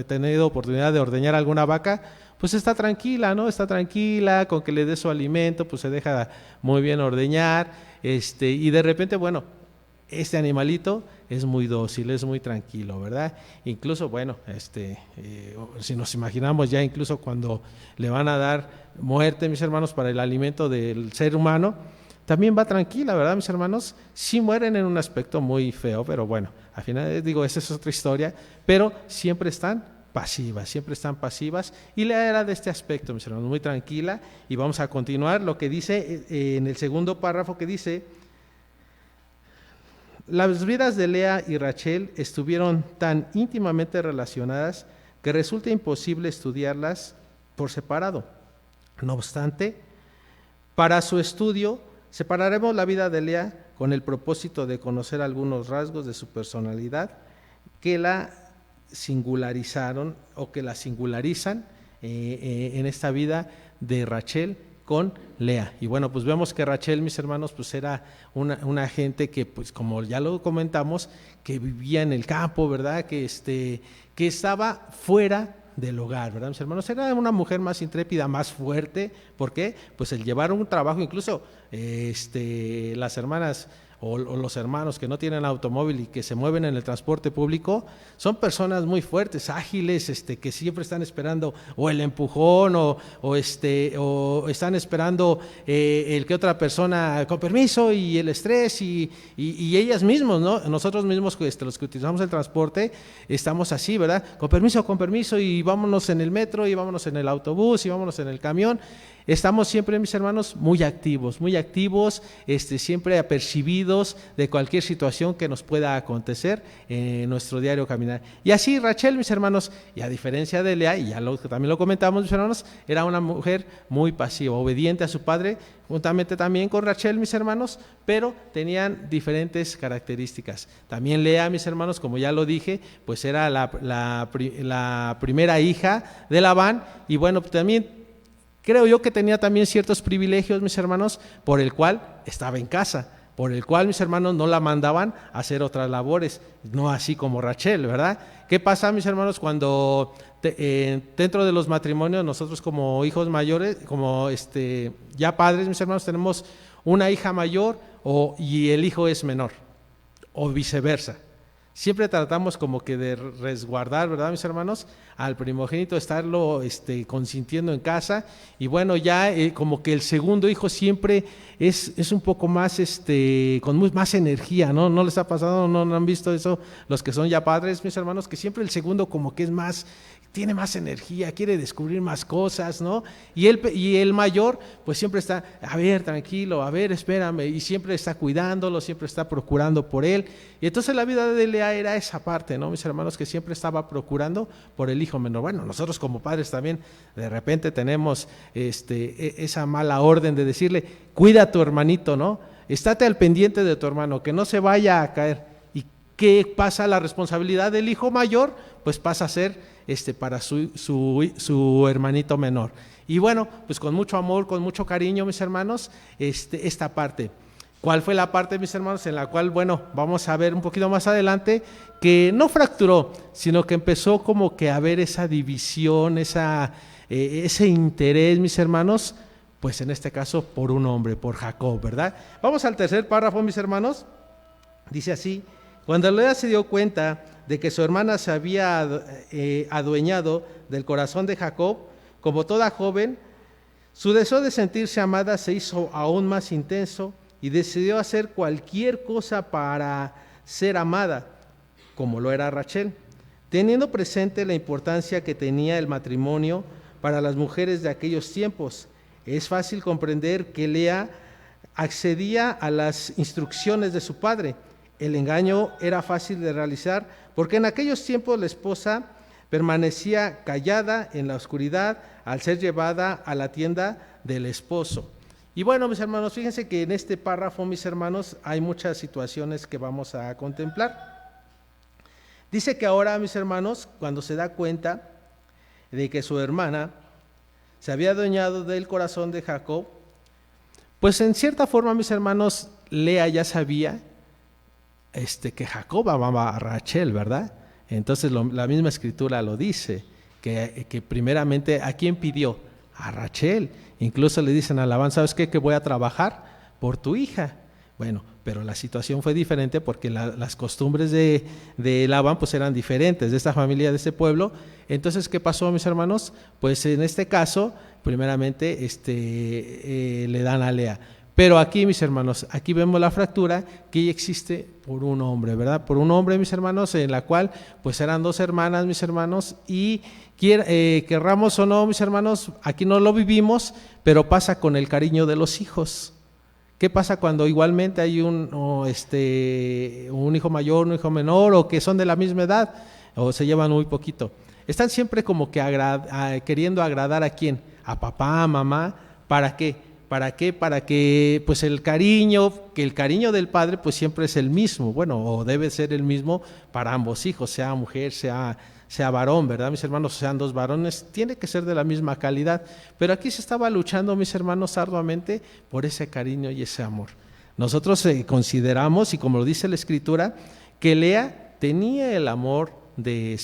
tenido oportunidad de ordeñar alguna vaca, pues está tranquila, ¿no? Está tranquila, con que le dé su alimento, pues se deja muy bien ordeñar, y de repente, bueno, este animalito es muy dócil, es muy tranquilo, ¿verdad? Incluso, bueno, si nos imaginamos ya incluso cuando le van a dar muerte, mis hermanos, para el alimento del ser humano, también va tranquila, ¿verdad, mis hermanos? Sí mueren en un aspecto muy feo, pero bueno, al final digo, esa es otra historia, pero siempre están pasivas, y Lea era de este aspecto, mis hermanos, muy tranquila. Y vamos a continuar lo que dice en el segundo párrafo, que dice: las vidas de Lea y Rachel estuvieron tan íntimamente relacionadas que resulta imposible estudiarlas por separado. No obstante, para su estudio separaremos la vida de Lea con el propósito de conocer algunos rasgos de su personalidad que la singularizaron o que la singularizan en esta vida de Rachel con Lea. Y bueno, pues vemos que Rachel, mis hermanos, pues era una gente que, pues como ya lo comentamos, que vivía en el campo, ¿verdad? Que estaba fuera del hogar, ¿verdad, mis hermanos? Era una mujer más intrépida, más fuerte. ¿Por qué? Pues el llevar un trabajo, incluso las hermanas o los hermanos que no tienen automóvil y que se mueven en el transporte público, son personas muy fuertes, ágiles, que siempre están esperando o el empujón o están esperando el que otra persona, con permiso, y el estrés y ellas mismos, ¿no? Nosotros mismos, los que utilizamos el transporte, estamos así, ¿verdad? Con permiso, y vámonos en el metro, y vámonos en el autobús, y vámonos en el camión. Estamos siempre, mis hermanos, muy activos, siempre apercibidos de cualquier situación que nos pueda acontecer en nuestro diario caminar. Y así Rachel, mis hermanos, y a diferencia de Lea, y también lo comentamos, mis hermanos, era una mujer muy pasiva, obediente a su padre, juntamente también con Rachel, mis hermanos, pero tenían diferentes características. También Lea, mis hermanos, como ya lo dije, pues era la primera hija de Labán, y bueno, también creo yo que tenía también ciertos privilegios, mis hermanos, por el cual estaba en casa, por el cual, mis hermanos, no la mandaban a hacer otras labores, no así como Rachel, ¿verdad? ¿Qué pasa, mis hermanos, cuando dentro de los matrimonios nosotros como hijos mayores, como ya padres, mis hermanos, tenemos una hija mayor y el hijo es menor, o viceversa? Siempre tratamos como que de resguardar, ¿verdad, mis hermanos?, al primogénito, estarlo consintiendo en casa, y bueno, ya como que el segundo hijo siempre es un poco más, con más energía, ¿no? ¿No les ha pasado, no han visto eso los que son ya padres, mis hermanos, que siempre el segundo como que tiene más energía, quiere descubrir más cosas, ¿no? Y el mayor, pues siempre está, a ver, tranquilo, a ver, espérame, y siempre está cuidándolo, siempre está procurando por él. Y entonces la vida de Lea era esa parte, ¿no, mis hermanos? Que siempre estaba procurando por el hijo menor. Bueno, nosotros como padres también de repente tenemos esa mala orden de decirle, cuida a tu hermanito, ¿no? Estate al pendiente de tu hermano, que no se vaya a caer. ¿Y qué pasa? La responsabilidad del hijo mayor, pues pasa a ser para su hermanito menor. Y bueno, pues con mucho amor, con mucho cariño, mis hermanos, esta parte. ¿Cuál fue la parte, mis hermanos, en la cual, bueno, vamos a ver un poquito más adelante, que no fracturó, sino que empezó como que a ver esa división, ese interés, mis hermanos, pues en este caso por un hombre, por Jacob, ¿verdad? Vamos al tercer párrafo, mis hermanos. Dice así: cuando Lea se dio cuenta de que su hermana se había adueñado del corazón de Jacob, como toda joven, su deseo de sentirse amada se hizo aún más intenso y decidió hacer cualquier cosa para ser amada, como lo era Rachel, teniendo presente la importancia que tenía el matrimonio para las mujeres de aquellos tiempos. Es fácil comprender que Lea accedía a las instrucciones de su padre. El engaño era fácil de realizar porque en aquellos tiempos la esposa permanecía callada en la oscuridad al ser llevada a la tienda del esposo. Y bueno, mis hermanos, fíjense que en este párrafo, mis hermanos, hay muchas situaciones que vamos a contemplar. Dice que ahora, mis hermanos, cuando se da cuenta de que su hermana se había adueñado del corazón de Jacob, pues en cierta forma, mis hermanos, Lea ya sabía que Jacob amaba a Rachel, ¿verdad? Entonces la misma escritura lo dice, que primeramente, ¿a quién pidió? A Rachel. Incluso le dicen a Labán, ¿sabes qué? Que voy a trabajar por tu hija. Bueno, pero la situación fue diferente porque las costumbres de Labán pues eran diferentes, de esta familia, de ese pueblo. Entonces, ¿qué pasó, mis hermanos? Pues en este caso, primeramente, le dan a Lea. Pero aquí, mis hermanos, aquí vemos la fractura que ella existe por un hombre, ¿verdad? Por un hombre, mis hermanos, en la cual pues eran dos hermanas, mis hermanos, y querramos o no, mis hermanos, aquí no lo vivimos, pero pasa con el cariño de los hijos. ¿Qué pasa cuando igualmente hay un hijo mayor, un hijo menor, o que son de la misma edad, o se llevan muy poquito? Están siempre como que queriendo agradar ¿a quién? A papá, a mamá. ¿Para qué? ¿Para qué? Para que pues el cariño del padre pues siempre es el mismo, bueno, o debe ser el mismo para ambos hijos, sea mujer, sea varón, ¿verdad? Mis hermanos, sean dos varones, tiene que ser de la misma calidad. Pero aquí se estaba luchando, mis hermanos, arduamente por ese cariño y ese amor. Nosotros consideramos, y como lo dice la Escritura, que Lea tenía el amor de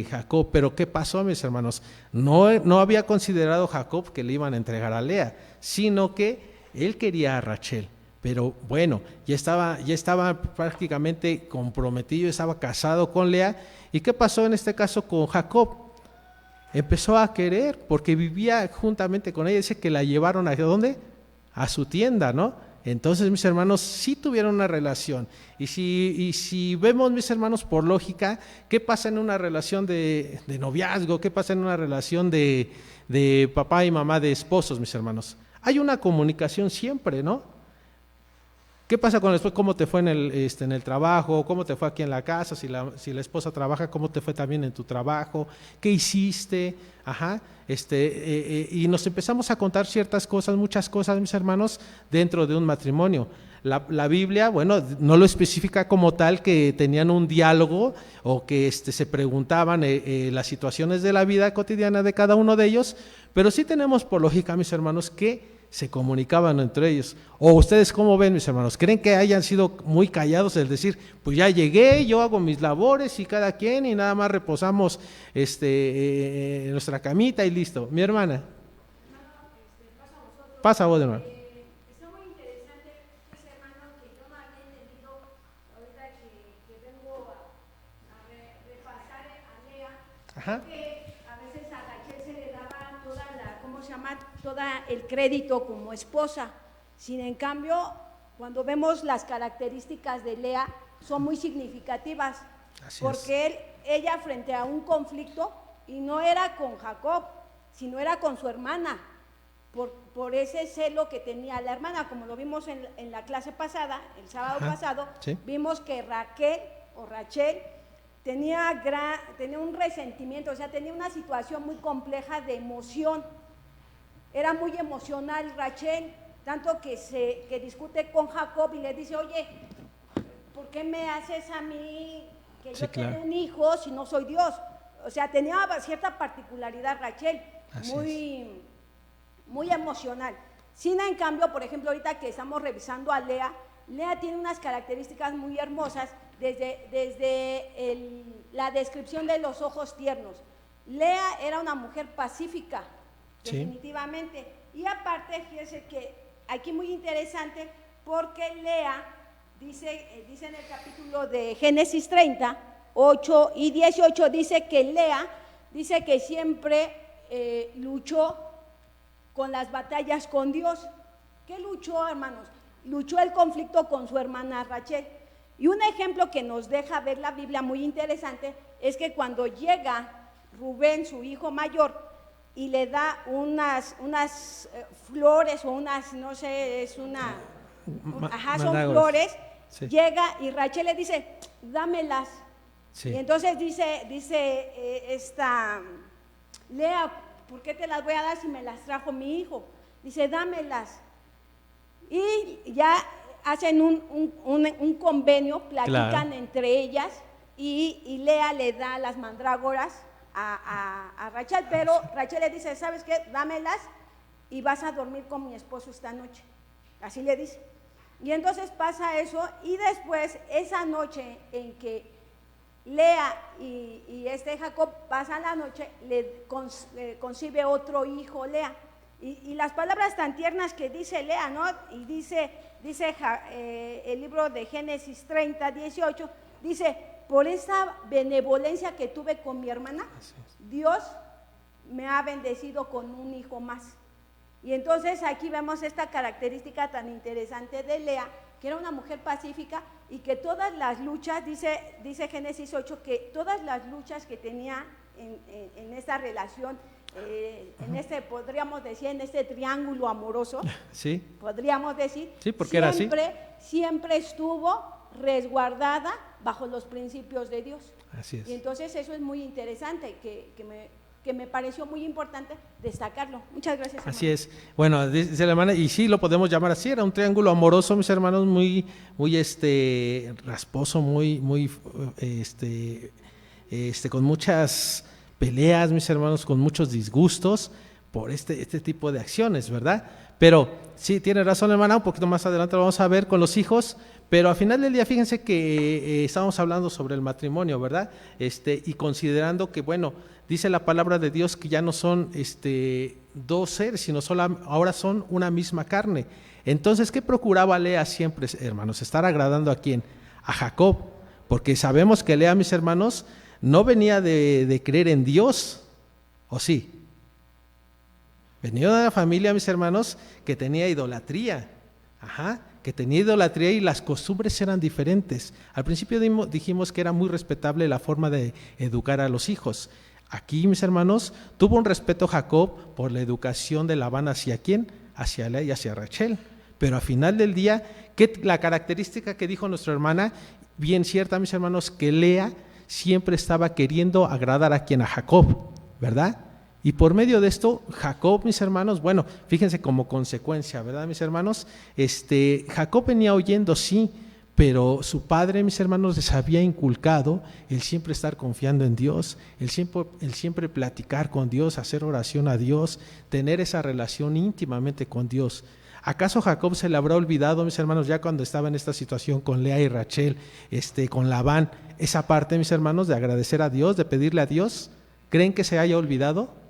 Jacob, pero ¿qué pasó, mis hermanos? No había considerado Jacob que le iban a entregar a Lea, sino que él quería a Rachel. Pero bueno, ya estaba prácticamente comprometido, estaba casado con Lea. ¿Y qué pasó en este caso con Jacob? Empezó a querer, porque vivía juntamente con ella. Dice que la llevaron ¿a dónde? A su tienda, ¿no? Entonces, mis hermanos, sí tuvieron una relación. Y si vemos, mis hermanos, por lógica, ¿qué pasa en una relación de noviazgo? ¿Qué pasa en una relación de papá y mamá, de esposos, mis hermanos? Hay una comunicación siempre, ¿no? ¿Qué pasa con después? ¿Cómo te fue en el trabajo? ¿Cómo te fue aquí en la casa? Si la esposa trabaja, ¿cómo te fue también en tu trabajo? ¿Qué hiciste? Ajá. Y nos empezamos a contar ciertas cosas, muchas cosas, mis hermanos, dentro de un matrimonio. La Biblia, bueno, no lo especifica como tal que tenían un diálogo o que se preguntaban las situaciones de la vida cotidiana de cada uno de ellos, pero sí tenemos por lógica, mis hermanos, que se comunicaban entre ellos. ¿O ustedes cómo ven, mis hermanos? ¿Creen que hayan sido muy callados, el decir, pues ya llegué, yo hago mis labores y cada quien y nada más reposamos en nuestra camita y listo? Mi hermana. Pasa vos, hermano. Está muy interesante, pues, hermano, que yo no había entendido ahorita que vengo a repasar a Lea. Ajá. Que a veces a Rachel se le daba toda el crédito como esposa. Sin en cambio, cuando vemos las características de Lea, son muy significativas. Porque ella frente a un conflicto, y no era con Jacob, sino era con su hermana, por ese celo que tenía la hermana, como lo vimos en la clase pasada, el sábado pasado, sí. Vimos que Rachel tenía un resentimiento, o sea, tenía una situación muy compleja de emoción. Era muy emocional Rachel, tanto que discute con Jacob y le dice, oye, ¿por qué me haces a mí que yo tenga un hijo si no soy Dios? O sea, tenía cierta particularidad Rachel, muy emocional. Sina, en cambio, por ejemplo, ahorita que estamos revisando a Lea tiene unas características muy hermosas desde la descripción de los ojos tiernos. Lea era una mujer pacífica, definitivamente. Y aparte, fíjense que aquí muy interesante, porque Lea, dice en el capítulo de Génesis 30, 8 y 18, dice que Lea, dice que siempre luchó con las batallas con Dios. ¿Qué luchó, hermanos? Luchó el conflicto con su hermana Rachel. Y un ejemplo que nos deja ver la Biblia muy interesante es que cuando llega Rubén, su hijo mayor, y le da unas flores o unas, no sé, son flores, llega y Rachel le dice, dámelas. Y entonces dice esta Lea, ¿por qué te las voy a dar si me las trajo mi hijo? Dice, dámelas. Y ya hacen un convenio, platican entre ellas, y Lea le da las mandrágoras a Rachel, pero Rachel le dice, ¿sabes qué? Dámelas y vas a dormir con mi esposo esta noche. Así le dice. Y entonces pasa eso, y después, esa noche en que Lea y Jacob pasan la noche, le concibe otro hijo, Lea. Y las palabras tan tiernas que dice Lea, ¿no? Y dice el libro de Génesis 30, 18, dice, por esa benevolencia que tuve con mi hermana, Dios me ha bendecido con un hijo más. Y entonces aquí vemos esta característica tan interesante de Lea, que era una mujer pacífica y que todas las luchas, dice Génesis 8, que todas las luchas que tenía en esta relación, podríamos decir, en este triángulo amoroso, sí, podríamos decir, sí, porque era así, siempre estuvo resguardada bajo los principios de Dios. Así es. Y entonces eso es muy interesante, que me pareció muy importante destacarlo. Muchas gracias, hermano. Así es. Bueno, dice la hermana, y sí, lo podemos llamar así, era un triángulo amoroso, mis hermanos, muy rasposo, muy con muchas peleas, mis hermanos, con muchos disgustos por este tipo de acciones, ¿verdad? Pero sí, tiene razón, hermana, un poquito más adelante lo vamos a ver con los hijos, pero al final del día, fíjense que estábamos hablando sobre el matrimonio, ¿verdad? Y considerando que, bueno, dice la palabra de Dios que ya no son dos seres, sino ahora son una misma carne. Entonces, ¿qué procuraba Lea siempre, hermanos? Estar agradando ¿a quién? A Jacob, porque sabemos que Lea, mis hermanos, no venía de creer en Dios, ¿o sí? Venía de una familia, mis hermanos, que tenía idolatría, que tenía idolatría y las costumbres eran diferentes. Al principio dijimos que era muy respetable la forma de educar a los hijos. Aquí, mis hermanos, tuvo un respeto Jacob por la educación de Labán hacia quién, hacia Lea y hacia Rachel. Pero al final del día, la característica que dijo nuestra hermana, bien cierta, mis hermanos, que Lea siempre estaba queriendo agradar a quien, a Jacob, ¿verdad? Y por medio de esto, Jacob, mis hermanos, bueno, fíjense como consecuencia, ¿verdad, mis hermanos? Jacob venía oyendo, sí, pero su padre, mis hermanos, les había inculcado el siempre estar confiando en Dios, el siempre platicar con Dios, hacer oración a Dios, tener esa relación íntimamente con Dios. ¿Acaso Jacob se le habrá olvidado, mis hermanos, ya cuando estaba en esta situación con Lea y Rachel, con Labán, esa parte, mis hermanos, de agradecer a Dios, de pedirle a Dios? ¿Creen que se haya olvidado?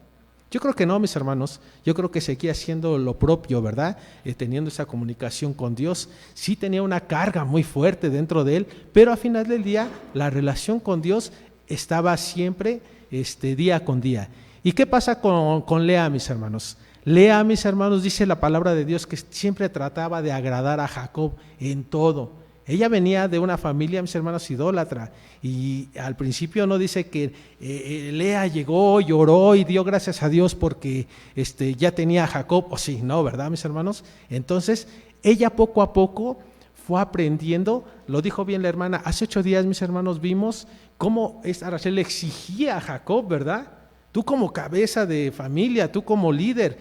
Yo creo que no, mis hermanos. Yo creo que seguía haciendo lo propio, ¿verdad? Teniendo esa comunicación con Dios. Sí tenía una carga muy fuerte dentro de él, pero al final del día la relación con Dios estaba siempre día con día. ¿Y qué pasa con Lea, mis hermanos? Lea, mis hermanos, dice la palabra de Dios que siempre trataba de agradar a Jacob en todo. Ella venía de una familia, mis hermanos, idólatra, y al principio no dice que Lea llegó, lloró y dio gracias a Dios porque ya tenía a Jacob, o sí, no, ¿verdad, mis hermanos? Entonces, ella poco a poco fue aprendiendo, lo dijo bien la hermana, hace 8 días, mis hermanos, vimos cómo esta Rachel le exigía a Jacob, ¿verdad? Tú como cabeza de familia, tú como líder,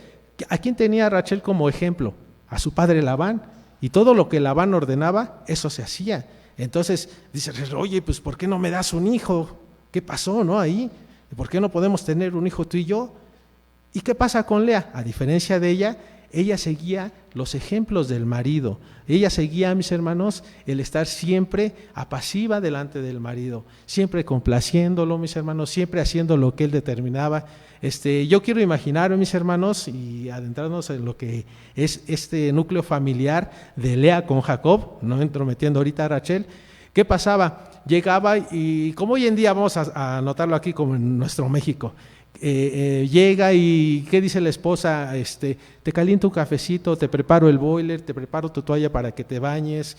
¿a quién tenía Rachel como ejemplo? A su padre Labán. Y todo lo que Labán ordenaba, eso se hacía. Entonces dice, oye, pues ¿por qué no me das un hijo? ¿Qué pasó, no? Ahí, ¿por qué no podemos tener un hijo tú y yo? ¿Y qué pasa con Lea? A diferencia de ella seguía los ejemplos del marido. Ella seguía, mis hermanos, el estar siempre apasiva delante del marido, siempre complaciéndolo, mis hermanos, siempre haciendo lo que él determinaba. Yo quiero imaginar, mis hermanos, y adentrarnos en lo que es este núcleo familiar de Lea con Jacob, no entro metiendo ahorita a Rachel. ¿Qué pasaba? Llegaba y como hoy en día vamos a notarlo aquí como en nuestro México, llega y ¿qué dice la esposa? Te caliento un cafecito, te preparo el boiler, te preparo tu toalla para que te bañes.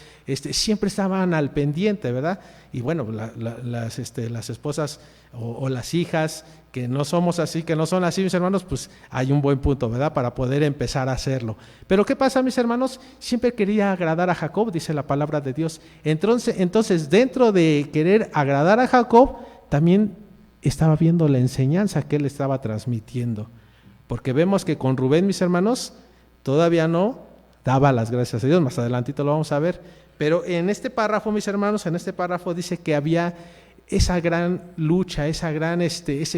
Siempre estaban al pendiente, ¿verdad? Y bueno, las esposas o las hijas que no somos así, que no son así, mis hermanos, pues hay un buen punto, ¿verdad? Para poder empezar a hacerlo. Pero ¿qué pasa, mis hermanos? Siempre quería agradar a Jacob, dice la palabra de Dios. Entonces, dentro de querer agradar a Jacob, también estaba viendo la enseñanza que él estaba transmitiendo. Porque vemos que con Rubén, mis hermanos, todavía no daba las gracias a Dios. Más adelantito lo vamos a ver. Pero en este párrafo, mis hermanos, en este párrafo dice que había esa gran lucha, ese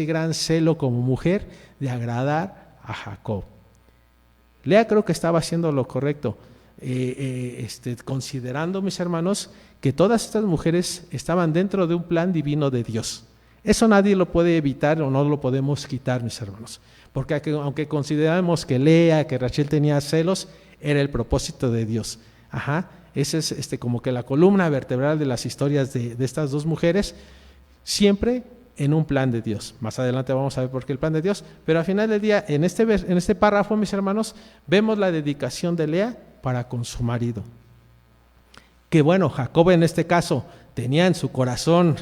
gran celo como mujer de agradar a Jacob. Lea creo que estaba haciendo lo correcto, considerando, mis hermanos, que todas estas mujeres estaban dentro de un plan divino de Dios. Eso nadie lo puede evitar o no lo podemos quitar, mis hermanos, porque aunque consideramos que Lea, que Rachel tenía celos, era el propósito de Dios. Esa es como que la columna vertebral de las historias de estas dos mujeres, siempre en un plan de Dios. Más adelante vamos a ver por qué el plan de Dios, pero al final del día, en este párrafo, mis hermanos, vemos la dedicación de Lea para con su marido. Que bueno, Jacob en este caso tenía en su corazón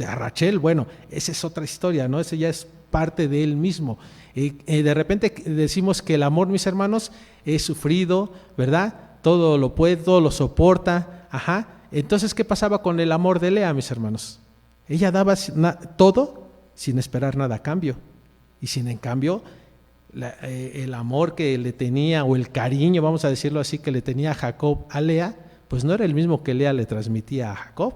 a Rachel, bueno, esa es otra historia, ¿no? Ese ya es parte de él mismo. De repente decimos que el amor, mis hermanos, es sufrido, ¿verdad? Todo lo puede, todo lo soporta, Entonces, ¿qué pasaba con el amor de Lea, mis hermanos? Ella daba todo sin esperar nada a cambio. Y sin en cambio, el amor que le tenía, o el cariño, vamos a decirlo así, que le tenía Jacob a Lea, pues no era el mismo que Lea le transmitía a Jacob.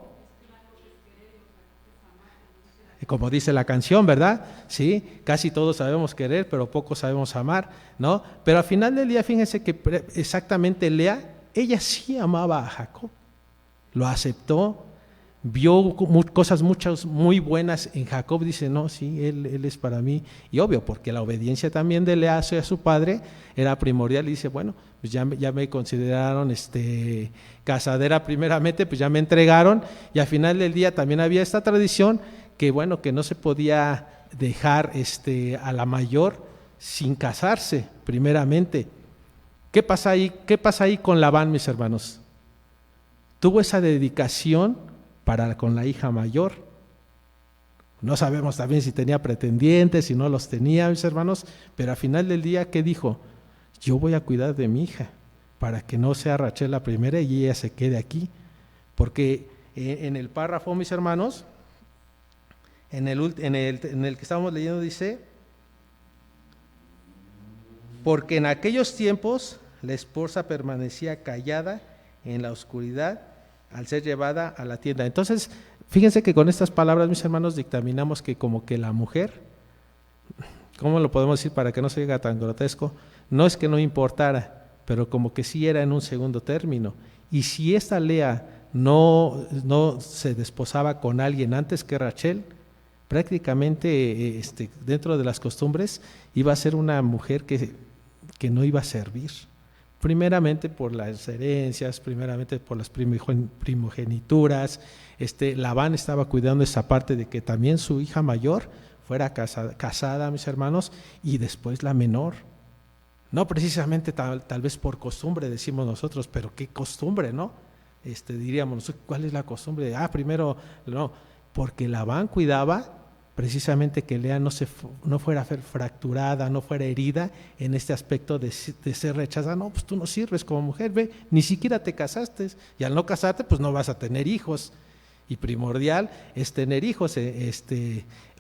Como dice la canción, ¿verdad? Sí, casi todos sabemos querer, pero pocos sabemos amar, ¿no? Pero al final del día, fíjense que exactamente Lea, ella sí amaba a Jacob. Lo aceptó, vio cosas muchas muy buenas en Jacob, dice, no, sí, él es para mí. Y obvio, porque la obediencia también de Lea hacia su padre era primordial, y dice, bueno, pues ya me consideraron casadera primeramente, pues ya me entregaron, y al final del día también había esta tradición que bueno, que no se podía dejar a la mayor sin casarse primeramente. ¿Qué pasa ahí con Labán, mis hermanos? Tuvo esa dedicación para con la hija mayor. No sabemos también si tenía pretendientes, si no los tenía, mis hermanos, pero al final del día, ¿qué dijo? Yo voy a cuidar de mi hija para que no sea Rachel la primera y ella se quede aquí. Porque en el párrafo, mis hermanos, en el que estábamos leyendo dice, porque en aquellos tiempos la esposa permanecía callada en la oscuridad al ser llevada a la tienda. Entonces, fíjense que con estas palabras, mis hermanos, dictaminamos que como que la mujer, ¿cómo lo podemos decir para que no se diga tan grotesco? No es que no importara, pero como que sí era en un segundo término. Y si esta Lea no se desposaba con alguien antes que Rachel, prácticamente dentro de las costumbres iba a ser una mujer que no iba a servir, primeramente por las herencias, primeramente por las primogenituras. Labán estaba cuidando esa parte de que también su hija mayor fuera casada, mis hermanos, y después la menor. No precisamente tal vez por costumbre, decimos nosotros, pero qué costumbre, ¿no? Diríamos, ¿cuál es la costumbre? Primero, no, porque Labán cuidaba precisamente que Lea no fuera fracturada, no fuera herida en este aspecto de ser rechazada. No, pues tú no sirves como mujer, ve, ni siquiera te casaste, y al no casarte, pues no vas a tener hijos. Y primordial es tener hijos,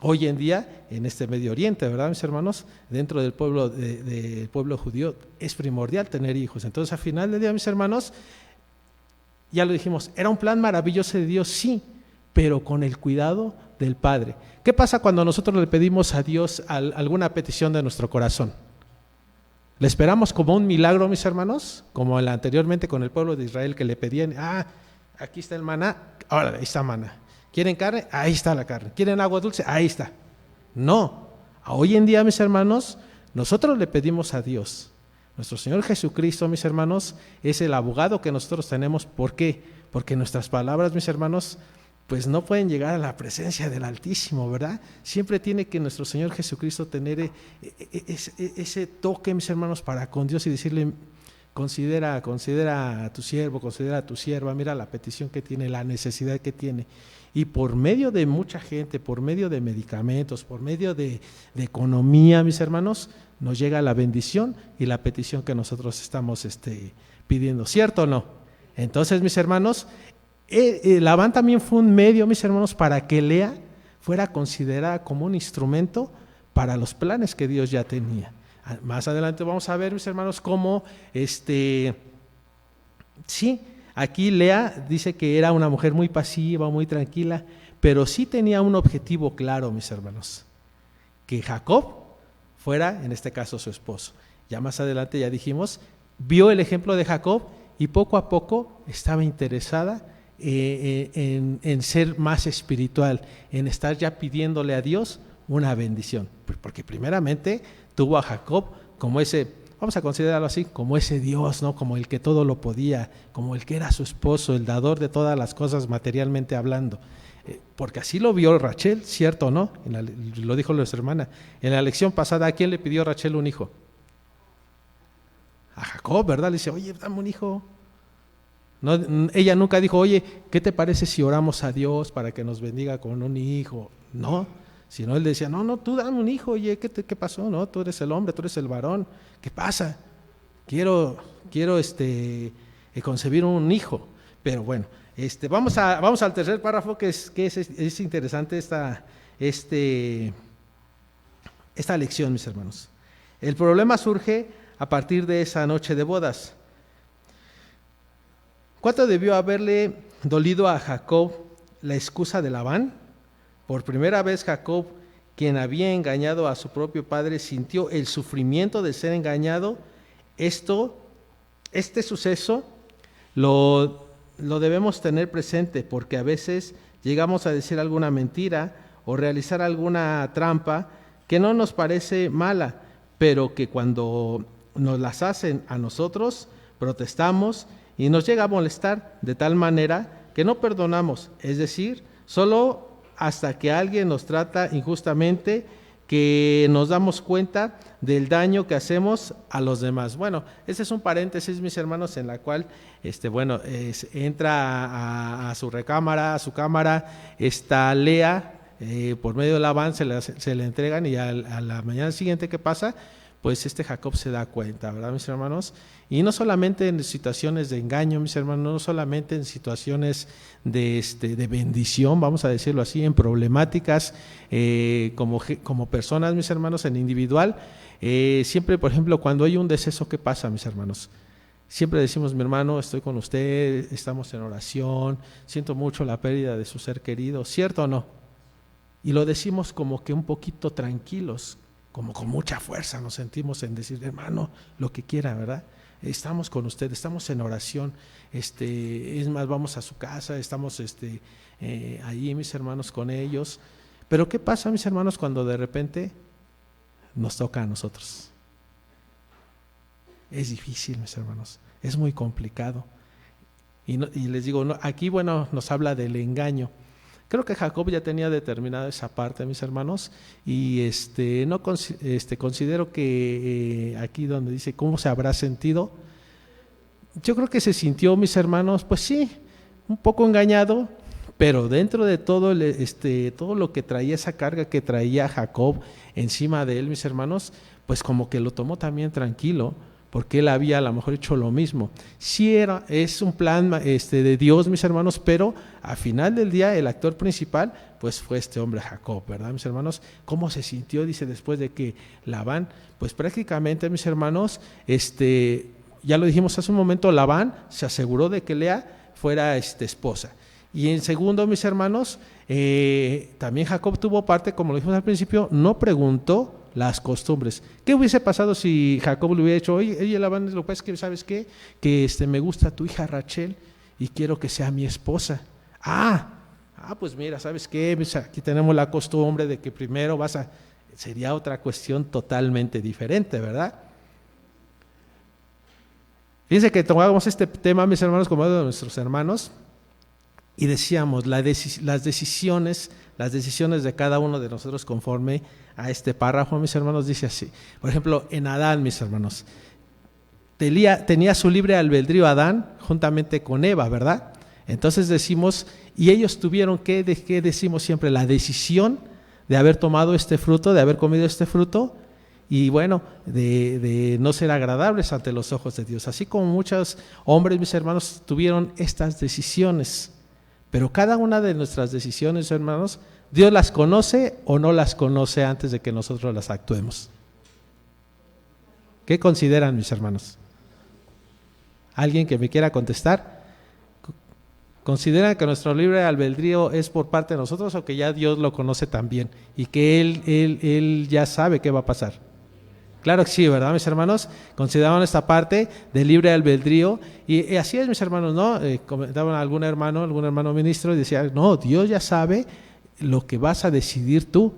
hoy en día en Medio Oriente, ¿verdad, mis hermanos? Dentro del pueblo judío es primordial tener hijos. Entonces, al final del día, mis hermanos, ya lo dijimos, era un plan maravilloso de Dios, sí, pero con el cuidado del Padre. ¿Qué pasa cuando nosotros le pedimos a Dios alguna petición de nuestro corazón? ¿Le esperamos como un milagro, mis hermanos? Como anteriormente con el pueblo de Israel, que le pedían, aquí está el maná, ahora ahí está maná. ¿Quieren carne? Ahí está la carne. ¿Quieren agua dulce? Ahí está. No, hoy en día, mis hermanos, nosotros le pedimos a Dios. Nuestro Señor Jesucristo, mis hermanos, es el abogado que nosotros tenemos. ¿Por qué? Porque nuestras palabras, mis hermanos, pues no pueden llegar a la presencia del Altísimo, ¿verdad? Siempre tiene que nuestro Señor Jesucristo tener ese toque, mis hermanos, para con Dios y decirle, considera a tu siervo, considera a tu sierva, mira la petición que tiene, la necesidad que tiene. Y por medio de mucha gente, por medio de medicamentos, por medio de economía, mis hermanos, nos llega la bendición y la petición que nosotros estamos pidiendo, ¿cierto o no? Entonces, mis hermanos, Labán también fue un medio, mis hermanos, para que Lea fuera considerada como un instrumento para los planes que Dios ya tenía. Más adelante vamos a ver, mis hermanos, cómo sí, aquí Lea dice que era una mujer muy pasiva, muy tranquila, pero sí tenía un objetivo claro, mis hermanos, que Jacob fuera, en este caso, su esposo. Ya más adelante, ya dijimos, vio el ejemplo de Jacob y poco a poco estaba interesada en ser más espiritual, en estar ya pidiéndole a Dios una bendición, porque primeramente tuvo a Jacob como ese, vamos a considerarlo así, como ese Dios, ¿no? Como el que todo lo podía, como el que era su esposo, el dador de todas las cosas materialmente hablando. Porque así lo vio Rachel, ¿cierto o no? Lo dijo nuestra hermana. En la lección pasada, ¿a quién le pidió Rachel un hijo? A Jacob, ¿verdad? Le dice, oye, dame un hijo. No, ella nunca dijo, oye, ¿qué te parece si oramos a Dios para que nos bendiga con un hijo? No, sino él decía, no, tú dame un hijo, oye, ¿qué pasó? No, tú eres el hombre, tú eres el varón, ¿qué pasa? Quiero concebir un hijo. Pero bueno, vamos al tercer párrafo, que es interesante esta lección, mis hermanos. El problema surge a partir de esa noche de bodas. ¿Cuánto debió haberle dolido a Jacob la excusa de Labán? Por primera vez Jacob, quien había engañado a su propio padre, sintió el sufrimiento de ser engañado. Este suceso lo debemos tener presente, porque a veces llegamos a decir alguna mentira o realizar alguna trampa que no nos parece mala, pero que cuando nos las hacen a nosotros, protestamos y nos llega a molestar de tal manera que no perdonamos, es decir, solo hasta que alguien nos trata injustamente, que nos damos cuenta del daño que hacemos a los demás. Bueno, ese es un paréntesis, mis hermanos, en la cual entra a su recámara, a su cámara, está Lea, por medio de Labán se le entregan, y a la mañana siguiente, ¿qué pasa? Pues Jacob se da cuenta, ¿verdad, mis hermanos? Y no solamente en situaciones de engaño, mis hermanos, no solamente en situaciones de bendición, vamos a decirlo así, en problemáticas como personas, mis hermanos, en individual. Siempre, por ejemplo, cuando hay un deceso, ¿qué pasa, mis hermanos? Siempre decimos, mi hermano, estoy con usted, estamos en oración, siento mucho la pérdida de su ser querido, ¿cierto o no? Y lo decimos como que un poquito tranquilos, como con mucha fuerza nos sentimos en decir, hermano, lo que quiera, ¿verdad? Estamos con usted, estamos en oración, es más, vamos a su casa, estamos ahí, mis hermanos, con ellos. Pero ¿qué pasa, mis hermanos, cuando de repente nos toca a nosotros? Es difícil, mis hermanos, es muy complicado. Y les digo, aquí, bueno, nos habla del engaño. Creo que Jacob ya tenía determinada esa parte, mis hermanos, y considero que aquí donde dice cómo se habrá sentido, yo creo que se sintió, mis hermanos, pues sí, un poco engañado, pero dentro de todo todo lo que traía, esa carga que traía Jacob encima de él, mis hermanos, pues como que lo tomó también tranquilo, porque él había a lo mejor hecho lo mismo. Sí es un plan de Dios, mis hermanos, pero al final del día el actor principal pues fue este hombre Jacob, ¿verdad, mis hermanos? ¿Cómo se sintió? Dice, después de que Labán, pues prácticamente, mis hermanos, ya lo dijimos hace un momento, Labán se aseguró de que Lea fuera esposa. Y en segundo, mis hermanos, también Jacob tuvo parte, como lo dijimos al principio, no preguntó las costumbres. ¿Qué hubiese pasado si Jacob le hubiera dicho, oye Labán, lo que pasa es que, ¿sabes qué? Que me gusta tu hija Rachel y quiero que sea mi esposa. Pues mira, ¿sabes qué? Aquí tenemos la costumbre de que primero sería otra cuestión totalmente diferente, ¿verdad? Fíjense que tomamos este tema, mis hermanos, como de nuestros hermanos, y decíamos, las decisiones de cada uno de nosotros conforme a este párrafo, mis hermanos, dice así. Por ejemplo, en Adán, mis hermanos, tenía su libre albedrío Adán juntamente con Eva, ¿verdad? Entonces decimos, y ellos tuvieron ¿qué decimos siempre? La decisión de haber tomado este fruto, de haber comido este fruto, y bueno, de no ser agradables ante los ojos de Dios. Así como muchos hombres, mis hermanos, tuvieron estas decisiones. Pero cada una de nuestras decisiones, hermanos, ¿Dios las conoce o no las conoce antes de que nosotros las actuemos? ¿Qué consideran, mis hermanos? ¿Alguien que me quiera contestar? ¿Consideran que nuestro libre albedrío es por parte de nosotros o que ya Dios lo conoce también y que Él ya sabe qué va a pasar? Claro que sí, ¿verdad, mis hermanos? Consideraban esta parte del libre albedrío y así es, mis hermanos, ¿no? Comentaban algún hermano ministro y decía, no, Dios ya sabe lo que vas a decidir tú.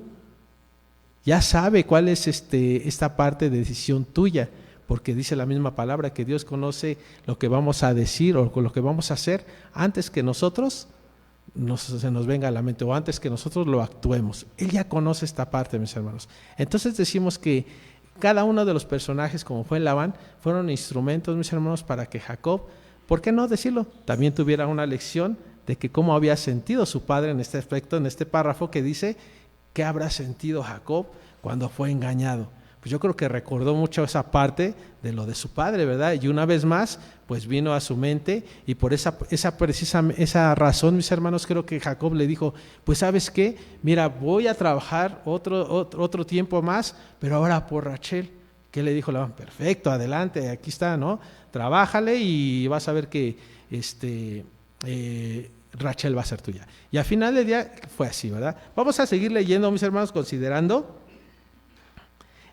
Ya sabe cuál es esta parte de decisión tuya, porque dice la misma palabra que Dios conoce lo que vamos a decir o lo que vamos a hacer antes que nosotros se nos venga a la mente o antes que nosotros lo actuemos. Él ya conoce esta parte, mis hermanos. Entonces decimos que cada uno de los personajes, como fue Labán, fueron instrumentos, mis hermanos, para que Jacob, ¿por qué no decirlo?, también tuviera una lección de que cómo había sentido su padre en este aspecto, en este párrafo que dice, ¿qué habrá sentido Jacob cuando fue engañado? Pues yo creo que recordó mucho esa parte de lo de su padre, ¿verdad? Y una vez más, pues vino a su mente y por esa razón, mis hermanos, creo que Jacob le dijo, pues ¿sabes qué? Mira, voy a trabajar otro tiempo más, pero ahora por Rachel. ¿Qué le dijo Labán? Perfecto, adelante, aquí está, ¿no? Trabájale y vas a ver que Rachel va a ser tuya. Y al final del día fue así, ¿verdad? Vamos a seguir leyendo, mis hermanos, considerando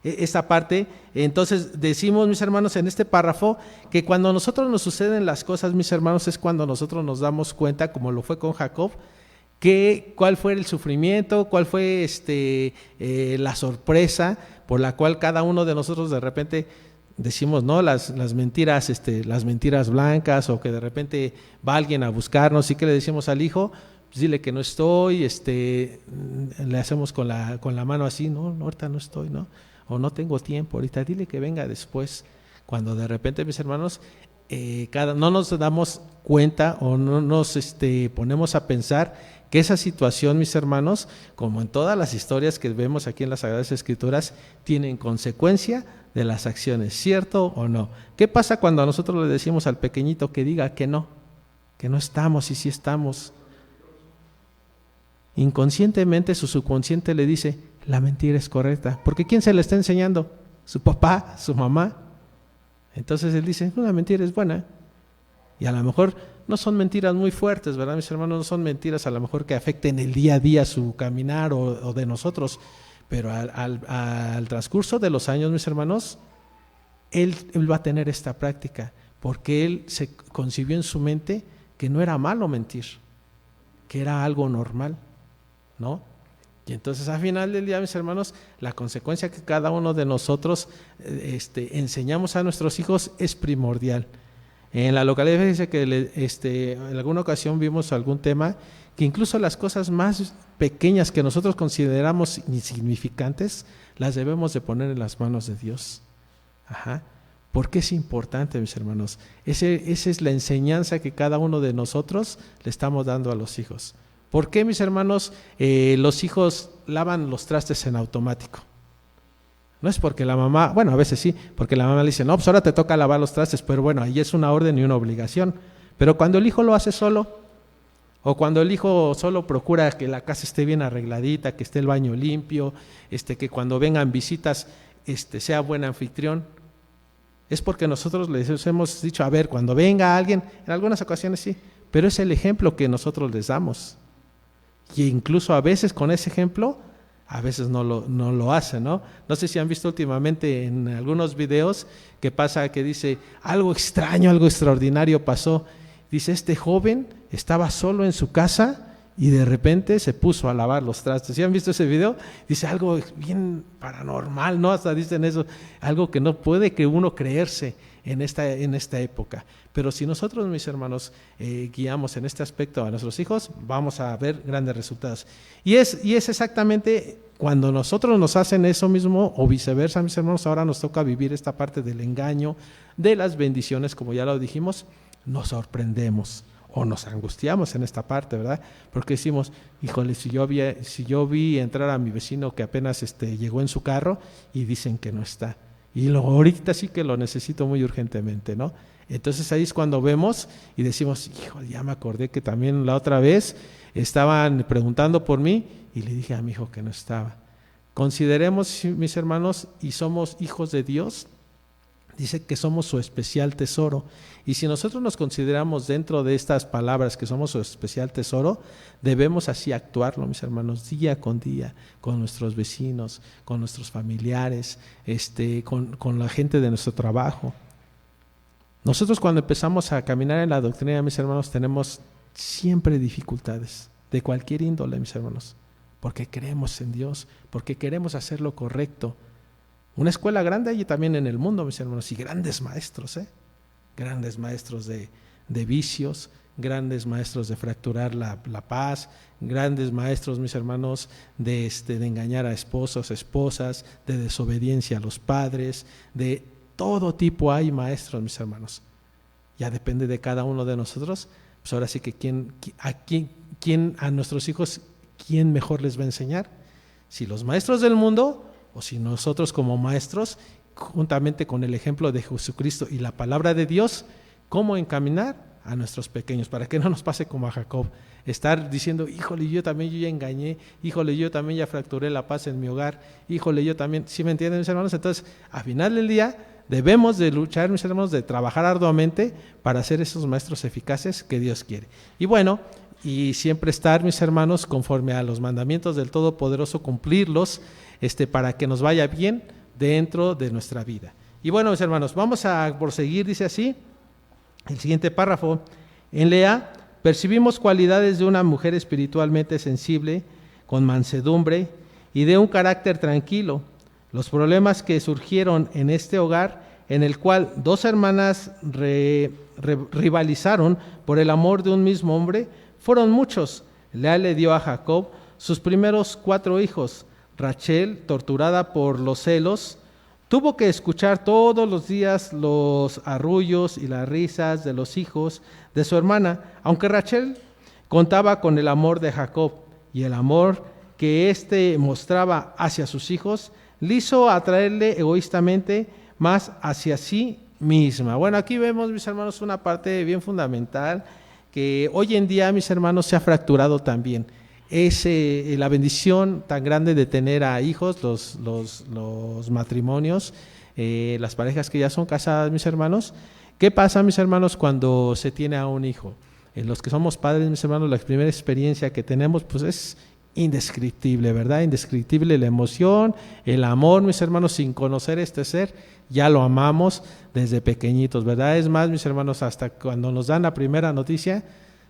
esta parte. Entonces decimos, mis hermanos, en este párrafo, que cuando a nosotros nos suceden las cosas, mis hermanos, es cuando nosotros nos damos cuenta, como lo fue con Jacob, cuál fue el sufrimiento, cuál fue la sorpresa por la cual cada uno de nosotros de repente decimos, ¿no? Las mentiras blancas, o que de repente va alguien a buscarnos y que le decimos al hijo, pues dile que no estoy, le hacemos con la mano así, no, ahorita no estoy, ¿no? O no tengo tiempo ahorita, dile que venga después. Cuando de repente, mis hermanos, no nos damos cuenta o no nos ponemos a pensar que esa situación, mis hermanos, como en todas las historias que vemos aquí en las Sagradas Escrituras, tienen consecuencia de las acciones, ¿cierto o no? ¿Qué pasa cuando a nosotros le decimos al pequeñito que diga que no estamos y sí estamos? Inconscientemente su subconsciente le dice, la mentira es correcta, porque ¿quién se le está enseñando? Su papá, su mamá. Entonces él dice, la mentira es buena. Y a lo mejor no son mentiras muy fuertes, ¿verdad, mis hermanos? No son mentiras a lo mejor que afecten el día a día su caminar o de nosotros, pero al transcurso de los años, mis hermanos, él va a tener esta práctica, porque él se concibió en su mente que no era malo mentir, que era algo normal, ¿no? Y entonces al final del día, mis hermanos, la consecuencia que cada uno de nosotros enseñamos a nuestros hijos es primordial. En la localidad dice que en alguna ocasión vimos algún tema que incluso las cosas más pequeñas que nosotros consideramos insignificantes las debemos de poner en las manos de Dios. Ajá. ¿Por qué es importante, mis hermanos? Esa es la enseñanza que cada uno de nosotros le estamos dando a los hijos. ¿Por qué, mis hermanos, los hijos lavan los trastes en automático? No es porque la mamá, bueno, a veces sí, porque la mamá le dice, no, pues ahora te toca lavar los trastes, pero bueno, ahí es una orden y una obligación. Pero cuando el hijo lo hace solo, o cuando el hijo solo procura que la casa esté bien arregladita, que esté el baño limpio, que cuando vengan visitas sea buen anfitrión, es porque nosotros les hemos dicho, a ver, cuando venga alguien, en algunas ocasiones sí, pero es el ejemplo que nosotros les damos. Y incluso a veces con ese ejemplo, a veces no lo hacen, ¿no? No sé si han visto últimamente en algunos videos que pasa que dice, algo extraño, algo extraordinario pasó. Dice, este joven estaba solo en su casa y de repente se puso a lavar los trastes. ¿Sí han visto ese video? Dice algo bien paranormal, ¿no? Hasta dicen eso, algo que no puede que uno creerse en esta época. Pero si nosotros, mis hermanos, guiamos en este aspecto a nuestros hijos, vamos a ver grandes resultados. Y es exactamente cuando nosotros nos hacen eso mismo, o viceversa, mis hermanos, ahora nos toca vivir esta parte del engaño, de las bendiciones, como ya lo dijimos, nos sorprendemos o nos angustiamos en esta parte, ¿verdad? Porque decimos, híjole, si yo vi entrar a mi vecino que apenas llegó en su carro y dicen que no está. Y ahorita sí que lo necesito muy urgentemente, ¿no? Entonces ahí es cuando vemos y decimos, hijo, ya me acordé que también la otra vez estaban preguntando por mí y le dije a mi hijo que no estaba. Consideremos, mis hermanos, y somos hijos de Dios, Dice que somos su especial tesoro. Y si nosotros nos consideramos dentro de estas palabras que somos su especial tesoro, debemos así actuarlo, mis hermanos, día con día, con nuestros vecinos, con nuestros familiares, con la gente de nuestro trabajo. Nosotros cuando empezamos a caminar en la doctrina, mis hermanos, tenemos siempre dificultades, de cualquier índole, mis hermanos, porque creemos en Dios, porque queremos hacer lo correcto. Una escuela grande hay también en el mundo, mis hermanos, y grandes maestros, grandes maestros de vicios, grandes maestros de fracturar la paz, grandes maestros, mis hermanos, de engañar a esposos, esposas, de desobediencia a los padres, de todo tipo hay maestros, mis hermanos. Ya depende de cada uno de nosotros, pues ahora sí que a nuestros hijos, ¿quién mejor les va a enseñar? Si los maestros del mundo o si nosotros como maestros, juntamente con el ejemplo de Jesucristo y la palabra de Dios, cómo encaminar a nuestros pequeños, para que no nos pase como a Jacob, estar diciendo, híjole, yo ya engañé, híjole, yo también ya fracturé la paz en mi hogar, híjole, yo también, ¿sí me entienden, mis hermanos? Entonces, al final del día, debemos de luchar, mis hermanos, de trabajar arduamente para ser esos maestros eficaces que Dios quiere. Y bueno, y siempre estar, mis hermanos, conforme a los mandamientos del Todopoderoso, cumplirlos, para que nos vaya bien dentro de nuestra vida. Y bueno, mis hermanos, vamos a proseguir, dice así, el siguiente párrafo. En Lea percibimos cualidades de una mujer espiritualmente sensible, con mansedumbre y de un carácter tranquilo. Los problemas que surgieron en este hogar, en el cual dos hermanas rivalizaron por el amor de un mismo hombre, fueron muchos. Lea le dio a Jacob sus primeros 4 hijos. Rachel, torturada por los celos, tuvo que escuchar todos los días los arrullos y las risas de los hijos de su hermana, aunque Rachel contaba con el amor de Jacob y el amor que éste mostraba hacia sus hijos, le hizo atraerle egoístamente más hacia sí misma. Bueno, aquí vemos, mis hermanos, una parte bien fundamental que hoy en día, mis hermanos, se ha fracturado también. Es la bendición tan grande de tener a hijos, los matrimonios, las parejas que ya son casadas, mis hermanos. ¿Qué pasa, mis hermanos, cuando se tiene a un hijo? Los que somos padres, mis hermanos, la primera experiencia que tenemos, pues es indescriptible, ¿verdad? Indescriptible la emoción, el amor, mis hermanos, sin conocer este ser, ya lo amamos desde pequeñitos, ¿verdad? Es más, mis hermanos, hasta cuando nos dan la primera noticia,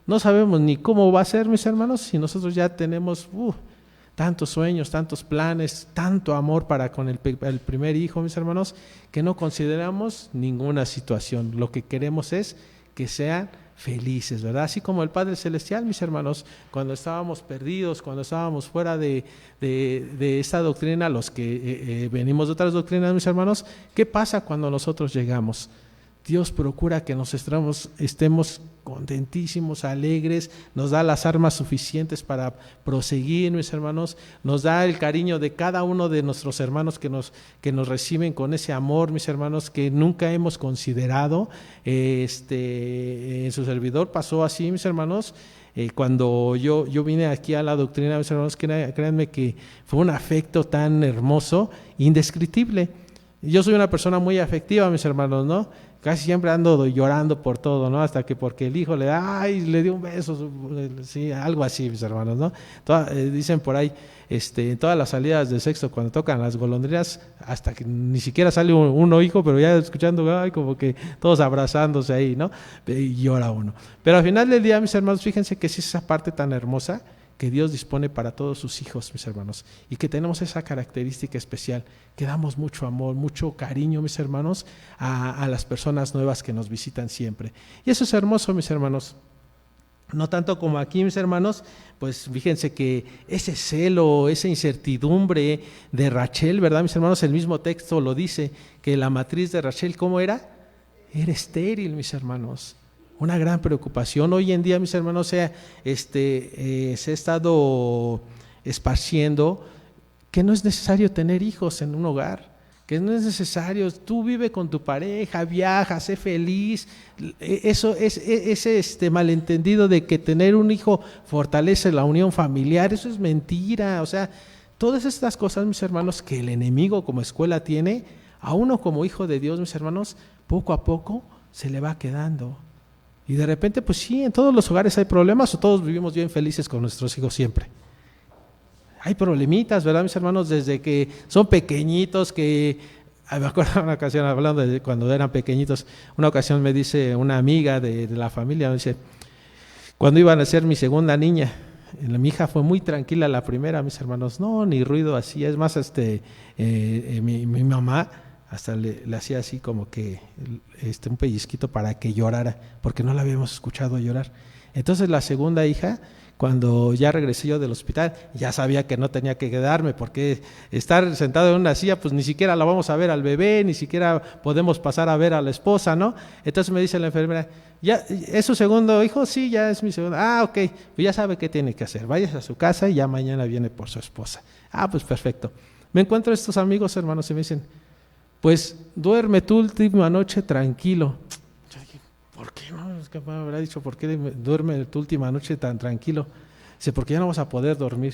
no sabemos ni cómo va a ser, mis hermanos, si nosotros ya tenemos tantos sueños, tantos planes, tanto amor para con el primer hijo, mis hermanos, que no consideramos ninguna situación. Lo que queremos es que sean felices, ¿verdad? Así como el Padre Celestial, mis hermanos, cuando estábamos perdidos, cuando estábamos fuera de esta doctrina, los que venimos de otras doctrinas, mis hermanos, ¿qué pasa cuando nosotros llegamos? Dios procura que nos estemos contentísimos, alegres, nos da las armas suficientes para proseguir, mis hermanos, nos da el cariño de cada uno de nuestros hermanos que nos reciben con ese amor, mis hermanos, que nunca hemos considerado. En su servidor pasó así, mis hermanos. Cuando yo vine aquí a la doctrina, mis hermanos, créanme que fue un afecto tan hermoso, indescriptible. Yo soy una persona muy afectiva, mis hermanos, ¿no? Casi siempre ando llorando por todo, ¿no? Hasta que porque el hijo le dio un beso, sí, algo así, mis hermanos, ¿no? Dicen por ahí, en todas las salidas de sexto, cuando tocan las golondrinas, hasta que ni siquiera sale uno hijo, pero ya escuchando, como que todos abrazándose ahí, ¿no? Y llora uno. Pero al final del día, mis hermanos, fíjense que es esa parte tan hermosa que Dios dispone para todos sus hijos, mis hermanos, y que tenemos esa característica especial, que damos mucho amor, mucho cariño, mis hermanos, a las personas nuevas que nos visitan siempre. Y eso es hermoso, mis hermanos. No tanto como aquí, mis hermanos, pues fíjense que ese celo, esa incertidumbre de Rachel, ¿verdad, mis hermanos? El mismo texto lo dice, que la matriz de Rachel, ¿cómo era? Era estéril, mis hermanos. Una gran preocupación. Hoy en día, mis hermanos, se ha estado esparciendo que no es necesario tener hijos en un hogar, que no es necesario, tú vive con tu pareja, viaja, sé feliz. Eso es ese malentendido de que tener un hijo fortalece la unión familiar, eso es mentira. O sea, todas estas cosas, mis hermanos, que el enemigo como escuela tiene, a uno como hijo de Dios, mis hermanos, poco a poco se le va quedando. Y de repente, pues sí, en todos los hogares hay problemas, o todos vivimos bien felices con nuestros hijos siempre. Hay problemitas, ¿verdad, mis hermanos? Desde que son pequeñitos, que me acuerdo una ocasión, hablando de cuando eran pequeñitos, una ocasión me dice una amiga de la familia, me dice, cuando iban a ser mi segunda niña, mi hija fue muy tranquila la primera, mis hermanos, no, ni ruido así, es más, mi mamá hasta le hacía así como que un pellizquito para que llorara, porque no la habíamos escuchado llorar. Entonces la segunda hija, cuando ya regresé yo del hospital, ya sabía que no tenía que quedarme, porque estar sentado en una silla, pues ni siquiera la vamos a ver al bebé, ni siquiera podemos pasar a ver a la esposa, ¿no? Entonces me dice la enfermera, ¿ya es su segundo hijo? Sí, ya es mi segundo. Ah, ok, pues ya sabe qué tiene que hacer, váyase a su casa y ya mañana viene por su esposa. Ah, pues perfecto. Me encuentro estos amigos, hermanos, y me dicen, pues duerme tu última noche tranquilo. Yo dije, ¿por qué no? Es que me habrá dicho, ¿por qué duerme tu última noche tan tranquilo? Dice, porque ya no vas a poder dormir.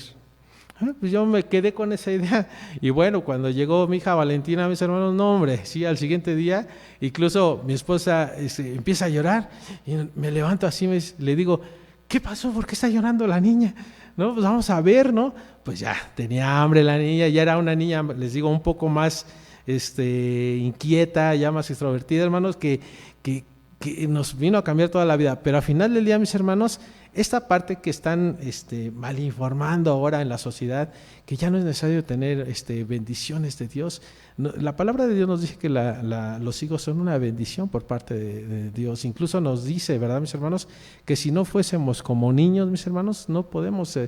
Pues yo me quedé con esa idea. Y bueno, cuando llegó mi hija Valentina, mis hermanos, no hombre, sí, al siguiente día, incluso mi esposa empieza a llorar, y me levanto así, le digo, ¿qué pasó? ¿Por qué está llorando la niña? No, pues vamos a ver, ¿no? Pues ya, tenía hambre la niña, ya era una niña, les digo, un poco más inquieta, ya más extrovertida, hermanos, que nos vino a cambiar toda la vida. Pero al final del día, mis hermanos, esta parte que están mal informando ahora en la sociedad, que ya no es necesario tener bendiciones de Dios. No, la palabra de Dios nos dice que los hijos son una bendición por parte de Dios. Incluso nos dice, ¿verdad, mis hermanos?, que si no fuésemos como niños, mis hermanos, no podemos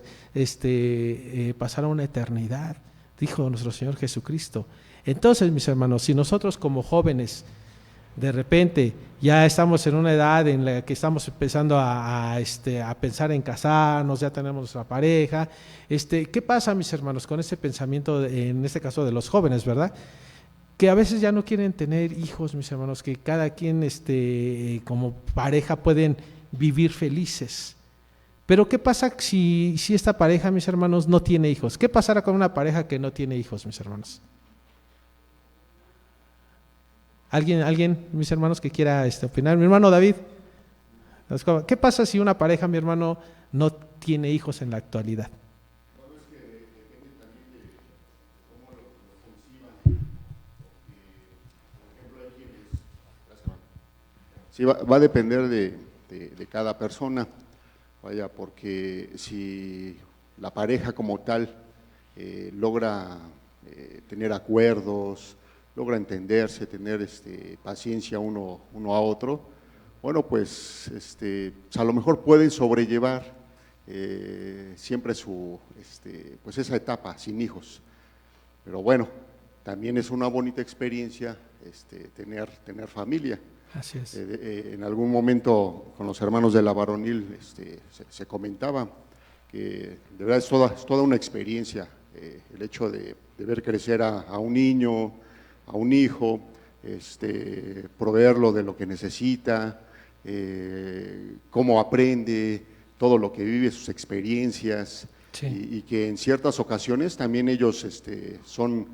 pasar a una eternidad, dijo nuestro Señor Jesucristo. Entonces, mis hermanos, si nosotros como jóvenes de repente ya estamos en una edad en la que estamos empezando a pensar en casarnos, ya tenemos nuestra pareja, ¿qué pasa, mis hermanos, con ese pensamiento, en este caso de los jóvenes, verdad? Que a veces ya no quieren tener hijos, mis hermanos, que cada quien como pareja pueden vivir felices. Pero ¿qué pasa si esta pareja, mis hermanos, no tiene hijos? ¿Qué pasará con una pareja que no tiene hijos, mis hermanos? ¿Alguien, mis hermanos, que quiera opinar? Mi hermano David, ¿qué pasa si una pareja, mi hermano, no tiene hijos en la actualidad? Bueno, es que depende también de cómo lo conciban, porque, por ejemplo, hay quienes... Sí, va a depender de cada persona, vaya, porque si la pareja como tal logra tener acuerdos, logra entenderse, tener paciencia uno a otro, bueno, pues a lo mejor pueden sobrellevar siempre pues esa etapa sin hijos. Pero bueno, también es una bonita experiencia tener familia. Así es. En algún momento con los hermanos de la varonil se comentaba que de verdad es toda una experiencia el hecho de ver crecer a un niño, a un hijo, proveerlo de lo que necesita, cómo aprende, todo lo que vive, sus experiencias, sí. y que en ciertas ocasiones también ellos son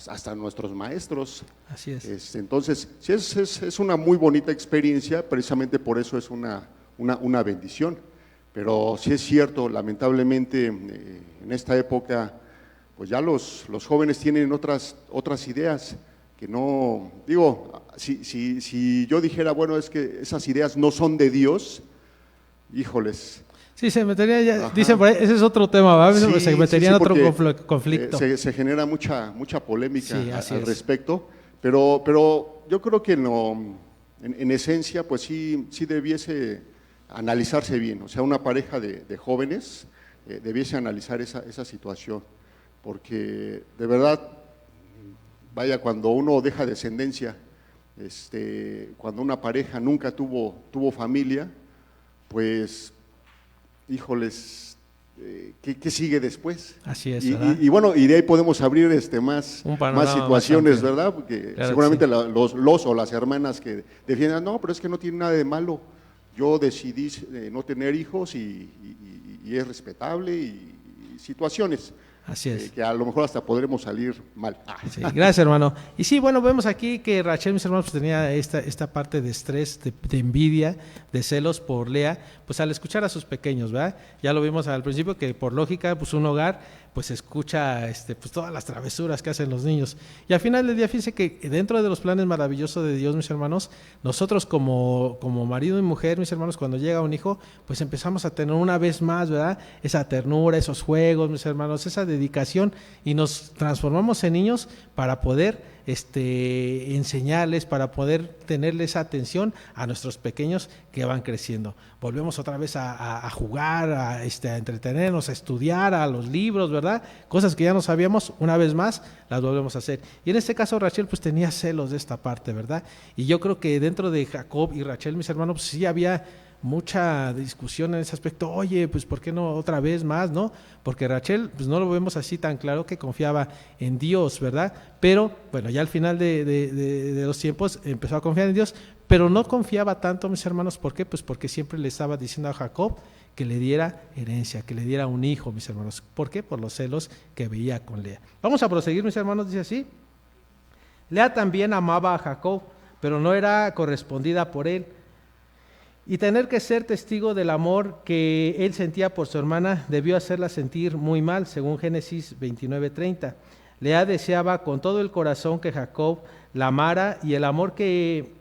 hasta nuestros maestros. Así es. Entonces, sí, es una muy bonita experiencia, precisamente por eso es una bendición. Pero sí es cierto, lamentablemente, en esta época, pues ya los jóvenes tienen otras ideas, que no, digo, si yo dijera, bueno, es que esas ideas no son de Dios, híjoles. Sí, se metería ya, dicen por ahí, ese es otro tema, ¿va? Sí, se metería en otro conflicto. Se genera mucha polémica al respecto, pero yo creo que en esencia, pues sí debiese analizarse bien, o sea, una pareja de jóvenes debiese analizar esa situación, porque de verdad, vaya, cuando uno deja descendencia, cuando una pareja nunca tuvo familia, pues, híjoles, ¿qué sigue después? Así es, y bueno, y de ahí podemos abrir más situaciones, ¿verdad? Porque claro, seguramente sí. los o las hermanas que defiendan, no, pero es que no tiene nada de malo, yo decidí no tener hijos y es respetable y situaciones. Así es. Que a lo mejor hasta podremos salir mal. Sí, gracias, hermano. Y sí, bueno, vemos aquí que Rachel, mis hermanos, pues tenía esta parte de estrés, de envidia, de celos por Lea, pues al escuchar a sus pequeños, ¿verdad? Ya lo vimos al principio que por lógica, pues un hogar pues escucha pues todas las travesuras que hacen los niños. Y al final del día, fíjense que dentro de los planes maravillosos de Dios, mis hermanos, nosotros como marido y mujer, mis hermanos, cuando llega un hijo, pues empezamos a tener una vez más, ¿verdad? Esa ternura, esos juegos, mis hermanos, esa dedicación, y nos transformamos en niños para poder enseñarles, para poder tenerle esa atención a nuestros pequeños que van creciendo. Volvemos otra vez a jugar, a entretenernos, a estudiar, a los libros, ¿verdad? Cosas que ya no sabíamos, una vez más las volvemos a hacer. Y en este caso Rachel pues tenía celos de esta parte, ¿verdad? Y yo creo que dentro de Jacob y Rachel, mis hermanos, pues sí había mucha discusión en ese aspecto. Oye, pues ¿por qué no otra vez más, no? Porque Rachel, pues no lo vemos así tan claro, que confiaba en Dios, ¿verdad? Pero bueno, ya al final de los tiempos empezó a confiar en Dios, pero no confiaba tanto, mis hermanos. ¿Por qué? Pues porque siempre le estaba diciendo a Jacob que le diera herencia, que le diera un hijo, mis hermanos. ¿Por qué? Por los celos que veía con Lea. Vamos a proseguir, mis hermanos, dice así. Lea también amaba a Jacob, pero no era correspondida por él. Y tener que ser testigo del amor que él sentía por su hermana debió hacerla sentir muy mal, según Génesis 29:30. Lea deseaba con todo el corazón que Jacob la amara, y el amor que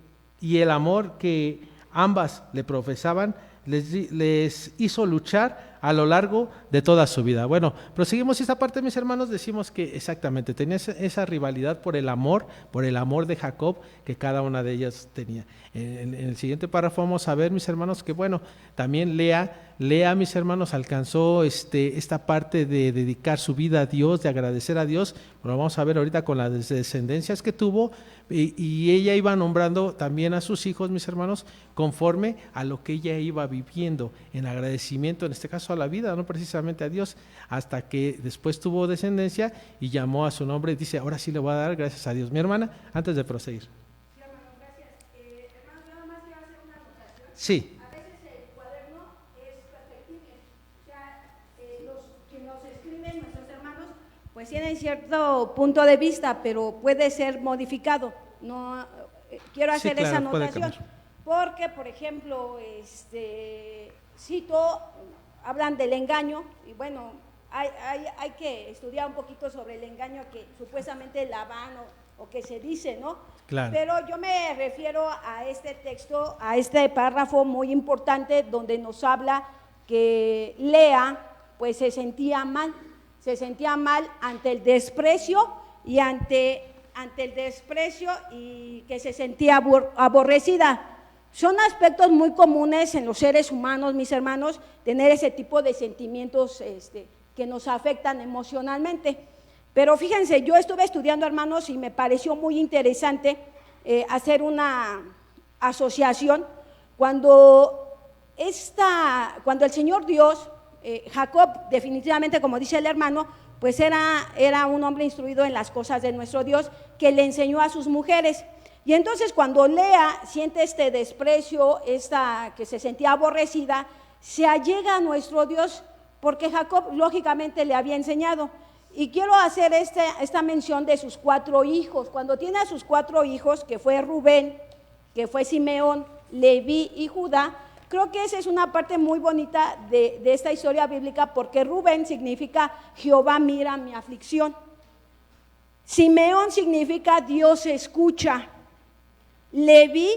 ambas le profesaban les hizo luchar a lo largo de toda su vida. Bueno, proseguimos esta parte, mis hermanos. Decimos que exactamente tenía esa rivalidad por el amor de Jacob que cada una de ellas tenía. En el siguiente párrafo vamos a ver, mis hermanos, que bueno, también Lea, mis hermanos, alcanzó esta parte de dedicar su vida a Dios, de agradecer a Dios. Lo vamos a ver ahorita con las descendencias que tuvo, y ella iba nombrando también a sus hijos, mis hermanos, conforme a lo que ella iba viviendo, en agradecimiento, en este caso a la vida, no precisamente a Dios, hasta que después tuvo descendencia y llamó a su nombre y dice, ahora sí le voy a dar gracias a Dios. Mi hermana, antes de proseguir. Sí, hermano, gracias. Hermano, nada más quiero hacer una anotación. Sí. A veces el cuaderno es perfectible. O sea, los que nos escriben, nuestros hermanos, pues tienen cierto punto de vista, pero puede ser modificado. No, quiero hacer esa anotación. Porque, por ejemplo, hablan del engaño, y bueno, hay que estudiar un poquito sobre el engaño que supuestamente Labán o que se dice, ¿no? Claro. Pero yo me refiero a este texto, a este párrafo muy importante donde nos habla que Lea pues se sentía mal ante el desprecio y ante el desprecio, y que se sentía aborrecida. Son aspectos muy comunes en los seres humanos, mis hermanos, tener ese tipo de sentimientos que nos afectan emocionalmente. Pero fíjense, yo estuve estudiando, hermanos, y me pareció muy interesante hacer una asociación cuando el Señor Dios, Jacob, definitivamente, como dice el hermano, pues era un hombre instruido en las cosas de nuestro Dios, que le enseñó a sus mujeres. Y entonces cuando Lea siente este desprecio, que se sentía aborrecida, se allega a nuestro Dios, porque Jacob lógicamente le había enseñado. Y quiero hacer esta mención de sus 4 hijos. Cuando tiene a sus 4 hijos, que fue Rubén, que fue Simeón, Leví y Judá, creo que esa es una parte muy bonita de esta historia bíblica, porque Rubén significa Jehová mira mi aflicción. Simeón significa Dios escucha. Leví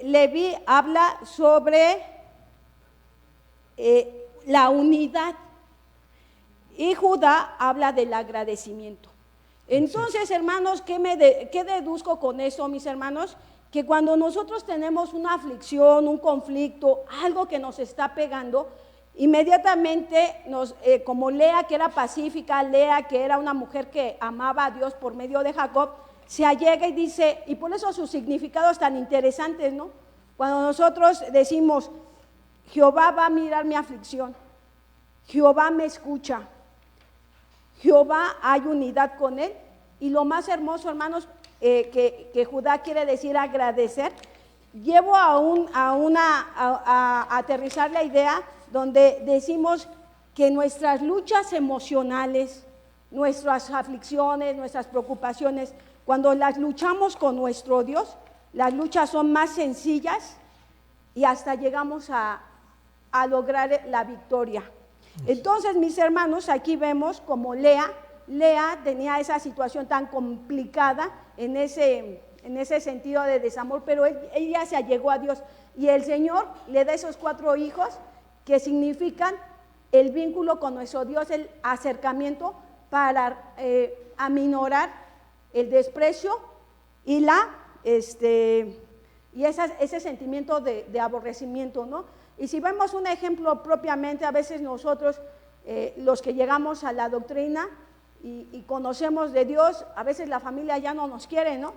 Leví habla sobre la unidad, y Judá habla del agradecimiento. Entonces, hermanos, ¿qué deduzco con eso, mis hermanos? Que cuando nosotros tenemos una aflicción, un conflicto, algo que nos está pegando, inmediatamente como Lea, que era pacífica, Lea, que era una mujer que amaba a Dios por medio de Jacob, se allega y dice, y por eso sus significados tan interesantes, ¿no? Cuando nosotros decimos, Jehová va a mirar mi aflicción, Jehová me escucha, Jehová, hay unidad con él. Y lo más hermoso, hermanos, que Judá quiere decir agradecer, llevo a aterrizar la idea donde decimos que nuestras luchas emocionales, nuestras aflicciones, nuestras preocupaciones, cuando las luchamos con nuestro Dios, las luchas son más sencillas y hasta llegamos a lograr la victoria. Entonces, mis hermanos, aquí vemos como Lea tenía esa situación tan complicada en ese sentido de desamor, pero ella se allegó a Dios y el Señor le da esos 4 hijos que significan el vínculo con nuestro Dios, el acercamiento para aminorar el desprecio y ese sentimiento de aborrecimiento, ¿no? Y si vemos un ejemplo propiamente, a veces nosotros, los que llegamos a la doctrina y conocemos de Dios, a veces la familia ya no nos quiere, ¿no?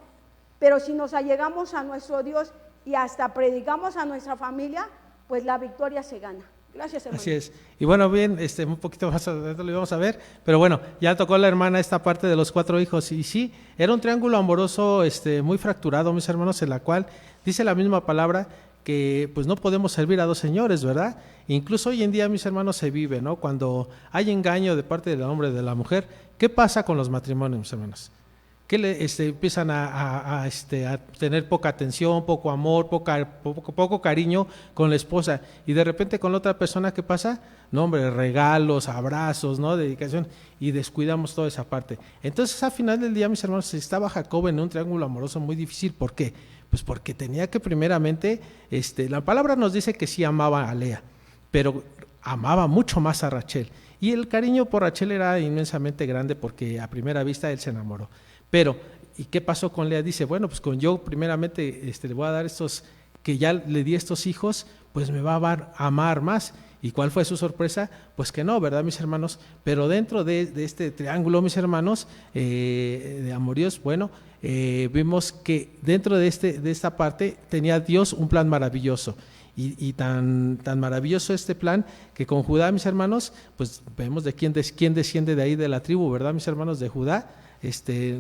Pero si nos allegamos a nuestro Dios y hasta predicamos a nuestra familia, pues la victoria se gana. Gracias, hermano. Así es. Y bueno, bien, un poquito más adelante lo íbamos a ver, pero bueno, ya tocó la hermana esta parte de los 4 hijos, y sí, era un triángulo amoroso muy fracturado, mis hermanos, en la cual dice la misma palabra que pues no podemos servir a 2 señores, ¿verdad? Incluso hoy en día, mis hermanos, se vive, ¿no? Cuando hay engaño de parte del hombre y de la mujer, ¿qué pasa con los matrimonios, mis hermanos? Que empiezan a tener poca atención, poco amor, poco cariño con la esposa, y de repente con la otra persona, ¿qué pasa? No, hombre, regalos, abrazos, ¿no? Dedicación, y descuidamos toda esa parte. Entonces, al final del día, mis hermanos, estaba Jacob en un triángulo amoroso muy difícil. ¿Por qué? Pues porque tenía que primeramente, la palabra nos dice que sí amaba a Lea, pero amaba mucho más a Rachel, y el cariño por Rachel era inmensamente grande porque a primera vista él se enamoró. Pero, ¿y qué pasó con Lea? Dice, bueno, pues con yo primeramente le voy a dar que ya le di estos hijos, pues me va a amar más. ¿Y cuál fue su sorpresa? Pues que no, ¿verdad, mis hermanos? Pero dentro de este triángulo, mis hermanos, de amoríos, bueno, vimos que dentro de esta parte tenía Dios un plan maravilloso. Y tan maravilloso este plan que con Judá, mis hermanos, pues vemos de quién desciende de ahí de la tribu, ¿verdad, mis hermanos? De Judá,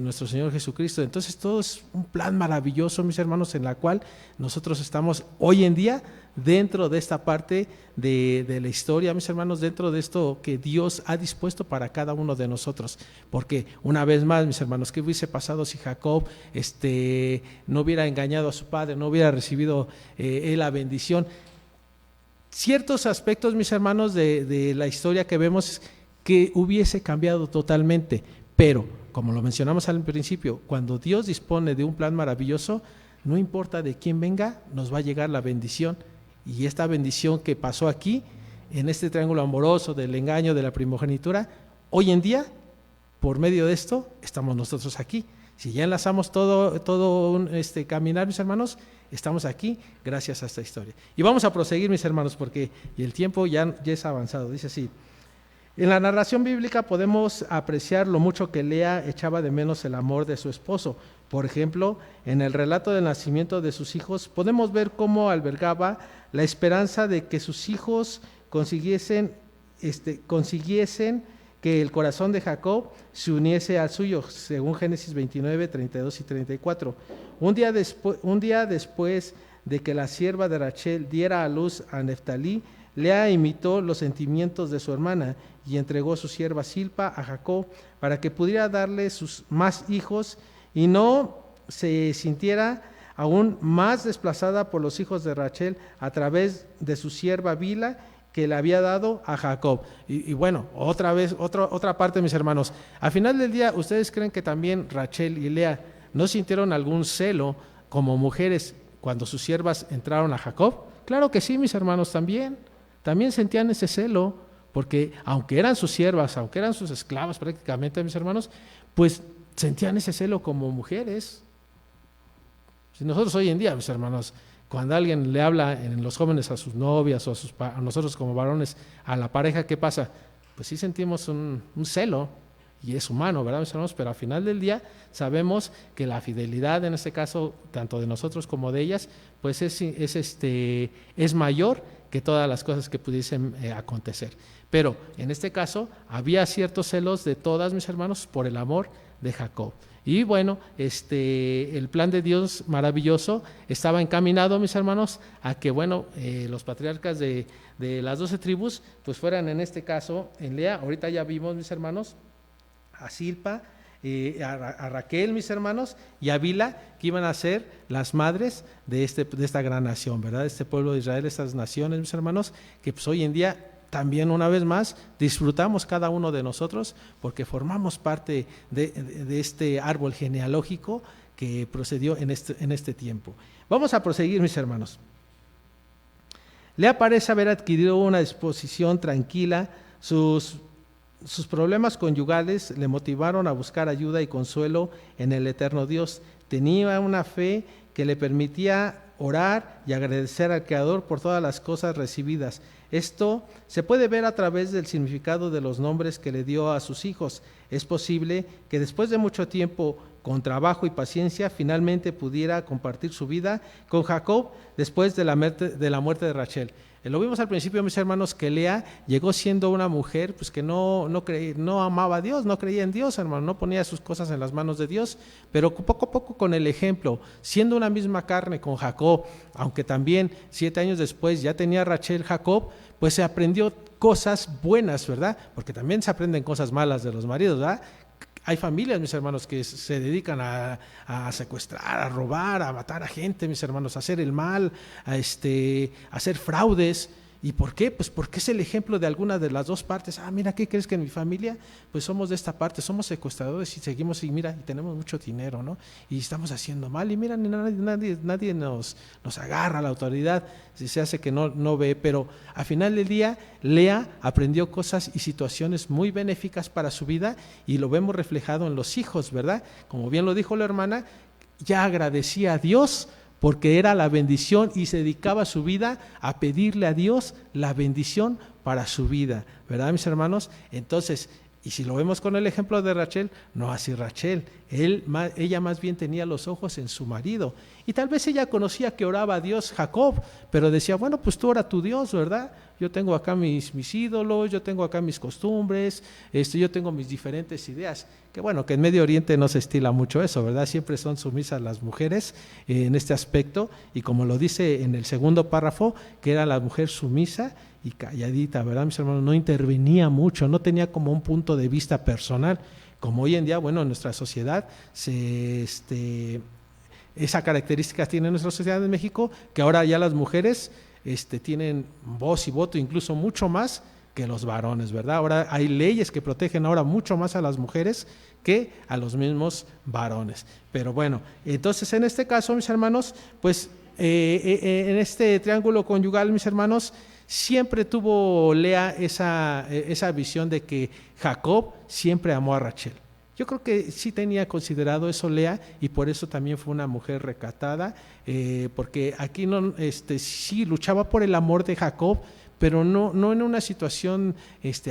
nuestro Señor Jesucristo. Entonces todo es un plan maravilloso, mis hermanos, en la cual nosotros estamos hoy en día dentro de esta parte de la historia, mis hermanos, dentro de esto que Dios ha dispuesto para cada uno de nosotros. Porque una vez más, mis hermanos, ¿qué hubiese pasado si Jacob no hubiera engañado a su padre, no hubiera recibido la bendición? Ciertos aspectos, mis hermanos, de la historia que vemos que hubiese cambiado totalmente, pero como lo mencionamos al principio, cuando Dios dispone de un plan maravilloso, no importa de quién venga, nos va a llegar la bendición. Y esta bendición que pasó aquí, en este triángulo amoroso del engaño, de la primogenitura, hoy en día, por medio de esto, estamos nosotros aquí. Si ya enlazamos todo un caminar, mis hermanos, estamos aquí gracias a esta historia. Y vamos a proseguir, mis hermanos, porque el tiempo ya es avanzado. Dice así: en la narración bíblica podemos apreciar lo mucho que Lea echaba de menos el amor de su esposo. Por ejemplo, en el relato del nacimiento de sus hijos, podemos ver cómo albergaba la esperanza de que sus hijos consiguiesen que el corazón de Jacob se uniese al suyo, según Génesis 29, 32 y 34. Un día después de que la sierva de Rachel diera a luz a Neftalí, Lea imitó los sentimientos de su hermana y entregó su sierva Silpa a Jacob para que pudiera darle sus más hijos y no se sintiera aún más desplazada por los hijos de Rachel a través de su sierva Bila, que le había dado a Jacob. Y bueno, otra parte, mis hermanos. Al final del día, ¿ustedes creen que también Rachel y Lea no sintieron algún celo como mujeres cuando sus siervas entraron a Jacob? Claro que sí, mis hermanos, también sentían ese celo, porque aunque eran sus siervas, aunque eran sus esclavas prácticamente, mis hermanos, pues sentían ese celo como mujeres. Si nosotros hoy en día, mis hermanos, cuando alguien le habla en los jóvenes a sus novias o a nosotros como varones, a la pareja, ¿qué pasa? Pues sí sentimos un celo, y es humano, ¿verdad, mis hermanos? Pero al final del día sabemos que la fidelidad, en este caso, tanto de nosotros como de ellas, pues es mayor que todas las cosas que pudiesen acontecer. Pero en este caso había ciertos celos de todas, mis hermanos, por el amor de Jacob. Y bueno, el plan de Dios maravilloso estaba encaminado, mis hermanos, a que bueno, los patriarcas de las 12 tribus, pues fueran en este caso en Lea. Ahorita ya vimos, mis hermanos, a Silpa, a Raquel, mis hermanos, y a Bila, que iban a ser las madres de esta gran nación, ¿verdad? Este pueblo de Israel, estas naciones, mis hermanos, que pues hoy en día también una vez más disfrutamos cada uno de nosotros porque formamos parte de este árbol genealógico que procedió en este tiempo. Vamos a proseguir, mis hermanos. Lea parece haber adquirido una disposición tranquila. Sus problemas conyugales le motivaron a buscar ayuda y consuelo en el eterno Dios. Tenía una fe que le permitía orar y agradecer al Creador por todas las cosas recibidas. Esto se puede ver a través del significado de los nombres que le dio a sus hijos. Es posible que después de mucho tiempo, con trabajo y paciencia, finalmente pudiera compartir su vida con Jacob después de la muerte de Rachel. Lo vimos al principio, mis hermanos, que Lea llegó siendo una mujer pues que no amaba a Dios, no creía en Dios, hermano, no ponía sus cosas en las manos de Dios, pero poco a poco con el ejemplo, siendo una misma carne con Jacob, aunque también 7 años después ya tenía Rachel Jacob, pues se aprendió cosas buenas, ¿verdad? Porque también se aprenden cosas malas de los maridos, ¿verdad? Hay familias, mis hermanos, que se dedican a secuestrar, a robar, a matar a gente, mis hermanos, a hacer el mal, a hacer fraudes. ¿Y por qué? Pues porque es el ejemplo de alguna de las dos partes. Mira, ¿qué crees que en mi familia? Pues somos de esta parte, somos secuestradores y seguimos, y mira, y tenemos mucho dinero, ¿no? Y estamos haciendo mal, y mira, nadie nos agarra, la autoridad se hace que no ve, pero al final del día, Lea aprendió cosas y situaciones muy benéficas para su vida, y lo vemos reflejado en los hijos, ¿verdad? Como bien lo dijo la hermana, ya agradecía a Dios, porque era la bendición y se dedicaba su vida a pedirle a Dios la bendición para su vida, ¿verdad, mis hermanos? Entonces, y si lo vemos con el ejemplo de Rachel, no así Rachel, ella más bien tenía los ojos en su marido, y tal vez ella conocía que oraba a Dios Jacob, pero decía, bueno, pues tú ora a tu Dios, ¿verdad? Yo tengo acá mis ídolos, yo tengo acá mis costumbres, yo tengo mis diferentes ideas. Que bueno, que en Medio Oriente no se estila mucho eso, ¿verdad? Siempre son sumisas las mujeres en este aspecto, y como lo dice en el segundo párrafo, que era la mujer sumisa y calladita, ¿verdad, mis hermanos? No intervenía mucho, no tenía como un punto de vista personal, como hoy en día, bueno, en nuestra sociedad, esa característica tiene nuestra sociedad en México, que ahora ya las mujeres tienen voz y voto incluso mucho más que los varones, ¿verdad? Ahora hay leyes que protegen ahora mucho más a las mujeres que a los mismos varones. Pero bueno, entonces en este caso, mis hermanos, pues en este triángulo conyugal, mis hermanos, siempre tuvo Lea esa visión de que Jacob siempre amó a Rachel. Yo creo que sí tenía considerado eso Lea, y por eso también fue una mujer recatada, porque aquí sí luchaba por el amor de Jacob, pero no en una situación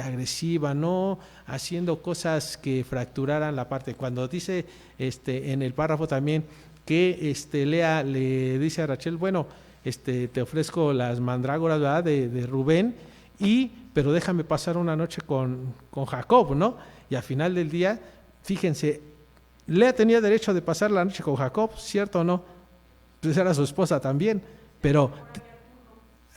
agresiva, no haciendo cosas que fracturaran la parte. Cuando dice en el párrafo también que Lea le dice a Rachel, bueno, te ofrezco las mandrágoras, ¿verdad?, de Rubén, pero déjame pasar una noche con Jacob, ¿no? Y al final del día, fíjense, Lea tenía derecho de pasar la noche con Jacob, ¿cierto o no? Pues era su esposa también, pero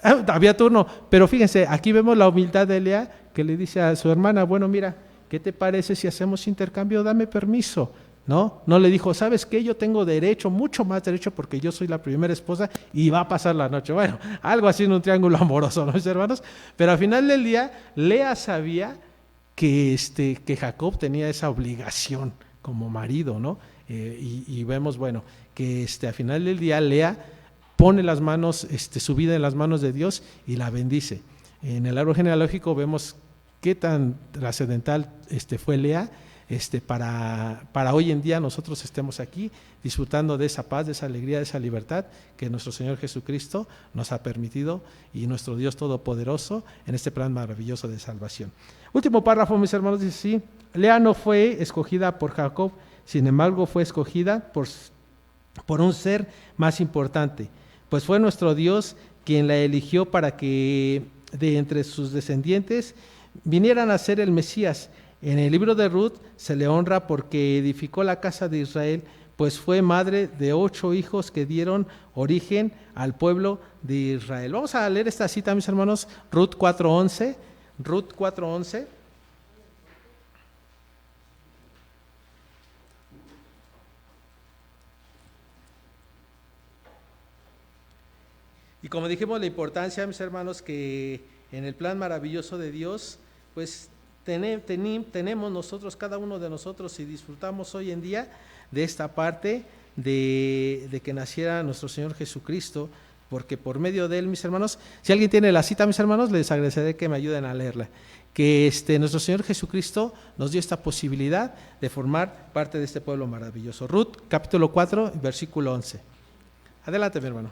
había turno, pero fíjense, aquí vemos la humildad de Lea, que le dice a su hermana, bueno, mira, ¿qué te parece si hacemos intercambio? Dame permiso, ¿no? No le dijo, ¿sabes qué? Yo tengo derecho, mucho más derecho, porque yo soy la primera esposa y va a pasar la noche. Bueno, algo así en un triángulo amoroso, ¿no, mis hermanos? Pero al final del día, Lea sabía que Jacob tenía esa obligación como marido, ¿no? Y vemos, bueno, que al final del día Lea pone las manos, su vida en las manos de Dios y la bendice. En el árbol genealógico vemos qué tan trascendental fue Lea, para hoy en día nosotros estemos aquí disfrutando de esa paz, de esa alegría, de esa libertad que nuestro Señor Jesucristo nos ha permitido, y nuestro Dios Todopoderoso en este plan maravilloso de salvación. Último párrafo, mis hermanos, dice así: Lea no fue escogida por Jacob, sin embargo fue escogida por un ser más importante, pues fue nuestro Dios quien la eligió para que de entre sus descendientes vinieran a ser el Mesías. En el libro de Ruth se le honra porque edificó la casa de Israel, pues fue madre de 8 hijos que dieron origen al pueblo de Israel. Vamos a leer esta cita, mis hermanos, Ruth 4:11. Ruth 4:11. Y como dijimos, la importancia, mis hermanos, que en el plan maravilloso de Dios, pues tenemos nosotros, cada uno de nosotros, y disfrutamos hoy en día de esta parte de que naciera nuestro Señor Jesucristo, porque por medio de Él, mis hermanos, si alguien tiene la cita, mis hermanos, les agradeceré que me ayuden a leerla, que nuestro Señor Jesucristo nos dio esta posibilidad de formar parte de este pueblo maravilloso. Ruth, capítulo 4, versículo 11. Adelante, mi hermano.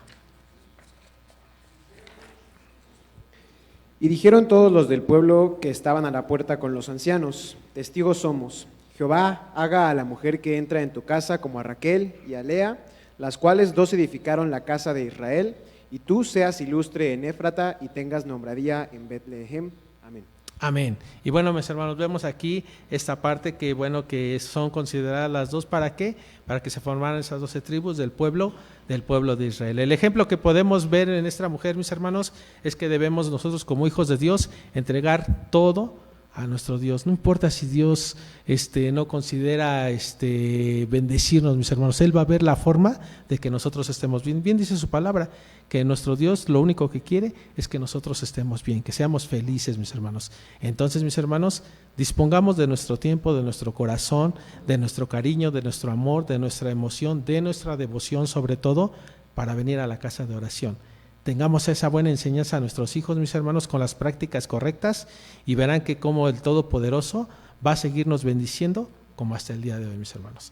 Y dijeron todos los del pueblo que estaban a la puerta con los ancianos: testigos somos. Jehová haga a la mujer que entra en tu casa como a Raquel y a Lea, las cuales 2 edificaron la casa de Israel, y tú seas ilustre en Éfrata y tengas nombradía en Betlehem. Amén. Amén. Y bueno, mis hermanos, vemos aquí esta parte que, bueno, que son consideradas las 2, ¿para qué? Para que se formaran esas 12 tribus del pueblo de Israel. El ejemplo que podemos ver en esta mujer, mis hermanos, es que debemos nosotros como hijos de Dios entregar todo a nuestro Dios. No importa si Dios no considera bendecirnos, mis hermanos, Él va a ver la forma de que nosotros estemos bien. Bien dice su palabra, que nuestro Dios lo único que quiere es que nosotros estemos bien, que seamos felices, mis hermanos. Entonces, mis hermanos, dispongamos de nuestro tiempo, de nuestro corazón, de nuestro cariño, de nuestro amor, de nuestra emoción, de nuestra devoción, sobre todo, para venir a la casa de oración. Tengamos esa buena enseñanza a nuestros hijos, mis hermanos, con las prácticas correctas, y verán que como el Todopoderoso va a seguirnos bendiciendo como hasta el día de hoy, mis hermanos.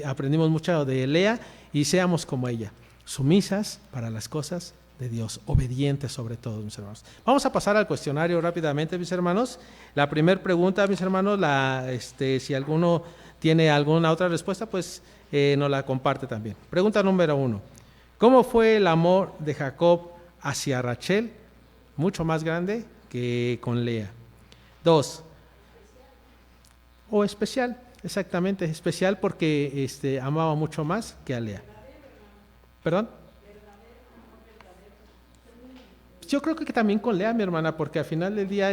Aprendimos mucho de Lea, y seamos como ella, sumisas para las cosas de Dios, obedientes sobre todo, mis hermanos. Vamos a pasar al cuestionario rápidamente, mis hermanos. La primera pregunta, mis hermanos, si alguno tiene alguna otra respuesta, pues nos la comparte también. Pregunta número 1. ¿Cómo fue el amor de Jacob hacia Rachel? Mucho más grande que con Lea. 2. O especial, exactamente, especial porque amaba mucho más que a Lea. ¿Perdón? Yo creo que también con Lea, mi hermana, porque al final del día,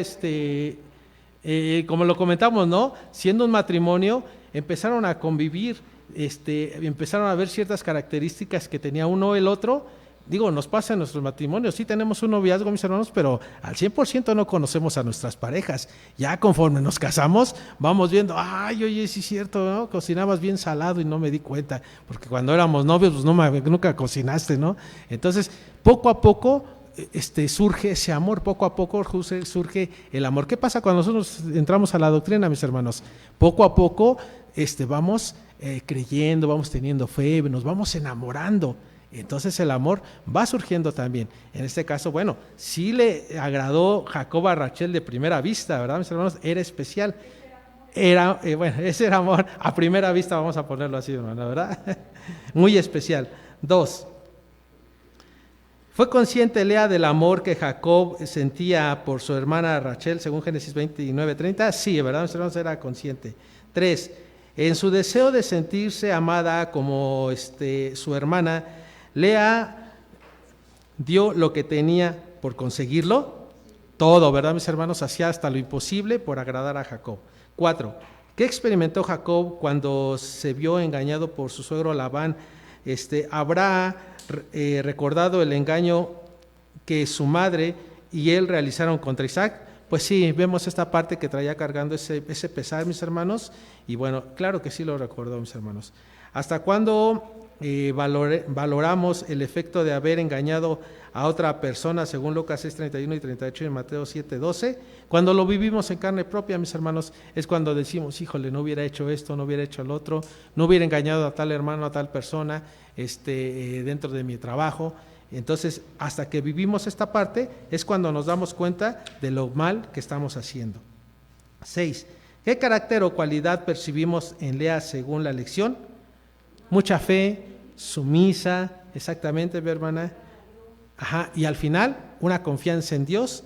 como lo comentamos, ¿no? Siendo un matrimonio, empezaron a convivir, empezaron a ver ciertas características que tenía uno el otro. Digo, nos pasa en nuestros matrimonios, sí tenemos un noviazgo, mis hermanos, pero al 100% no conocemos a nuestras parejas. Ya conforme nos casamos, vamos viendo, ay, oye, sí es cierto, ¿no? Cocinabas bien salado y no me di cuenta, porque cuando éramos novios, pues nunca cocinaste, ¿no? Entonces, poco a poco surge ese amor, poco a poco surge el amor. ¿Qué pasa cuando nosotros entramos a la doctrina, mis hermanos? Poco a poco vamos creyendo, vamos teniendo fe, nos vamos enamorando. Entonces el amor va surgiendo también. En este caso, bueno, sí le agradó Jacob a Rachel de primera vista, ¿verdad, mis hermanos? Era especial. Ese era amor a primera vista, vamos a ponerlo así, hermano, ¿verdad? Muy especial. 2. ¿Fue consciente Lea del amor que Jacob sentía por su hermana Rachel, según Génesis 29:30? Sí, ¿verdad, mis hermanos? Era consciente. 3. En su deseo de sentirse amada como su hermana, Lea dio lo que tenía por conseguirlo, todo, ¿verdad, mis hermanos? Hacía hasta lo imposible por agradar a Jacob. 4. ¿Qué experimentó Jacob cuando se vio engañado por su suegro Labán? ¿Habrá recordado el engaño que su madre y él realizaron contra Isaac? Pues sí, vemos esta parte que traía cargando ese pesar, mis hermanos, y bueno, claro que sí lo recordó, mis hermanos. ¿Hasta cuándo valoramos el efecto de haber engañado a otra persona, según Lucas 6:31 y 38 y Mateo 7:12? Cuando lo vivimos en carne propia, mis hermanos, es cuando decimos, híjole, no hubiera hecho esto, no hubiera hecho el otro, no hubiera engañado a tal hermano, a tal persona, dentro de mi trabajo. Entonces, hasta que vivimos esta parte, es cuando nos damos cuenta de lo mal que estamos haciendo. 6. ¿Qué carácter o cualidad percibimos en Lea según la lección? Mucha fe, sumisa, exactamente, mi hermana. Ajá, y al final, una confianza en Dios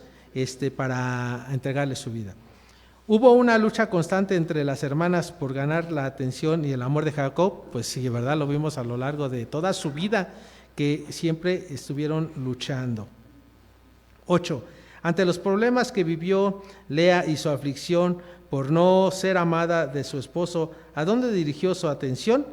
para entregarle su vida. Hubo una lucha constante entre las hermanas por ganar la atención y el amor de Jacob, pues sí, ¿verdad? Lo vimos a lo largo de toda su vida, que siempre estuvieron luchando. 8. Ante los problemas que vivió Lea y su aflicción por no ser amada de su esposo, ¿a dónde dirigió su atención?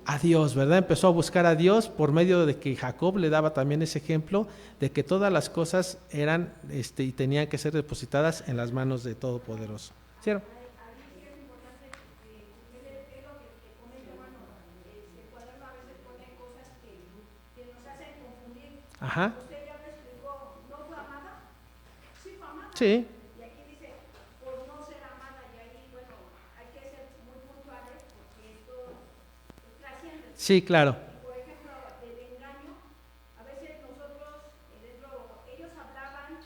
A Dios, ¿verdad? Empezó a buscar a Dios por medio de que Jacob le daba también ese ejemplo de que todas las cosas eran y tenían que ser depositadas en las manos de Todopoderoso. ¿Cierto? Ajá. Sí. Y aquí dice, por no ser amada, y ahí, bueno, hay que ser muy puntuales porque esto trasciende. Sí, claro. Por ejemplo, el engaño, a veces nosotros, ellos hablaban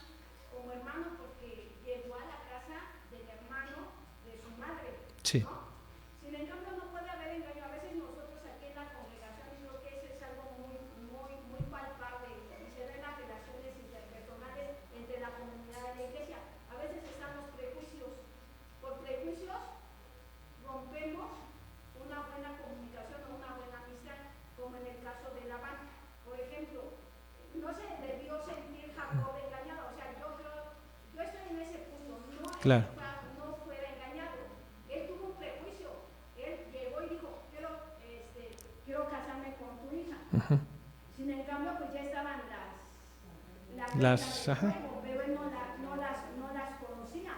como hermanos porque llegó a la casa del hermano de su madre. Sí. ¿No? Sin embargo, no puede haber engaño. A veces nosotros aquí en la congregación creo que eso es algo muy palpable y se ven las relaciones interpersonales entre la comunidad y la iglesia. A veces están los prejuicios. Por prejuicios rompemos una buena comunicación o una buena amistad, como en el caso de Labán. Por ejemplo, no se debió sentir Jacob engañado. O sea, yo estoy en ese punto. Claro. No fuera engañado. Él tuvo un prejuicio. Él llegó y dijo, quiero casarme con tu hija. Uh-huh. Sin embargo, pues ya estaban las ajá. Pero él no las conocía.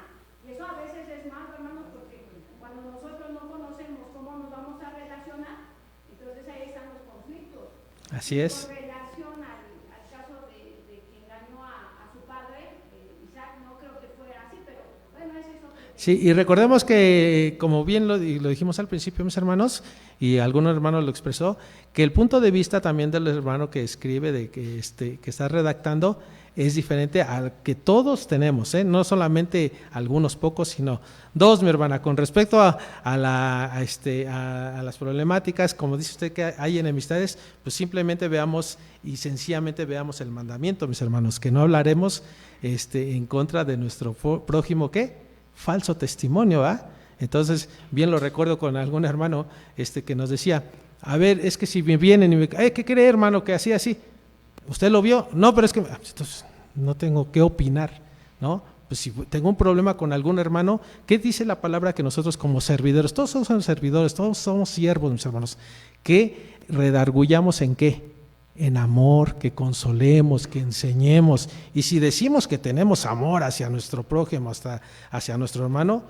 Y eso a veces es malo, hermanos, porque cuando nosotros no conocemos cómo nos vamos a relacionar, entonces ahí están los conflictos. Así es. Con relación al caso de que engañó a su padre, Isaac, no creo que fuera así, pero bueno, es eso. Sí, y recordemos que, como bien lo dijimos al principio, mis hermanos, y algunos hermanos lo expresó, que el punto de vista también del hermano que escribe, de que está redactando, es diferente al que todos tenemos, no solamente algunos pocos, sino dos, mi hermana. Con respecto a las problemáticas, como dice usted que hay enemistades, pues simplemente veamos y sencillamente veamos el mandamiento, mis hermanos, que no hablaremos en contra de nuestro prójimo, ¿qué? Falso testimonio, ¿ah? Entonces, bien lo recuerdo con algún hermano que nos decía, a ver, es que si me vienen y me ¿qué cree, hermano, que así? ¿Usted lo vio? No, pero es que entonces, no tengo que opinar, ¿no? Pues si tengo un problema con algún hermano, ¿qué dice la palabra? Que nosotros como servidores, todos somos servidores, todos somos siervos, mis hermanos, que redarguyamos en qué, en amor, que consolemos, que enseñemos. Y si decimos que tenemos amor hacia nuestro prójimo, hasta hacia nuestro hermano,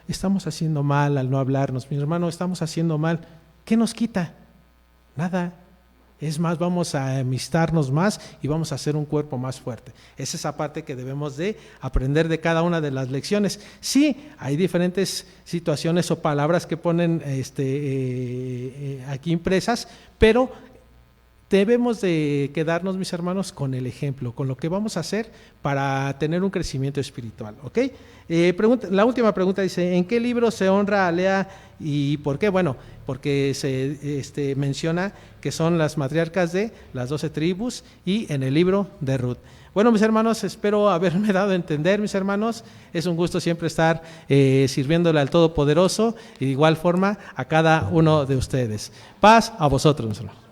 estamos haciendo mal al no hablarnos, mi hermano, estamos haciendo mal. ¿Qué nos quita? Nada. Es más, vamos a amistarnos más y vamos a hacer un cuerpo más fuerte. Es esa parte que debemos de aprender de cada una de las lecciones. Sí, hay diferentes situaciones o palabras que ponen aquí impresas, pero debemos de quedarnos, mis hermanos, con el ejemplo, con lo que vamos a hacer para tener un crecimiento espiritual, ¿ok? La última pregunta dice, ¿en qué libro se honra a Lea y por qué? Bueno, porque se menciona que son las matriarcas de las 12 tribus y en el libro de Ruth. Bueno, mis hermanos, espero haberme dado a entender, mis hermanos. Es un gusto siempre estar sirviéndole al Todopoderoso y de igual forma a cada uno de ustedes. Paz a vosotros, mis hermanos.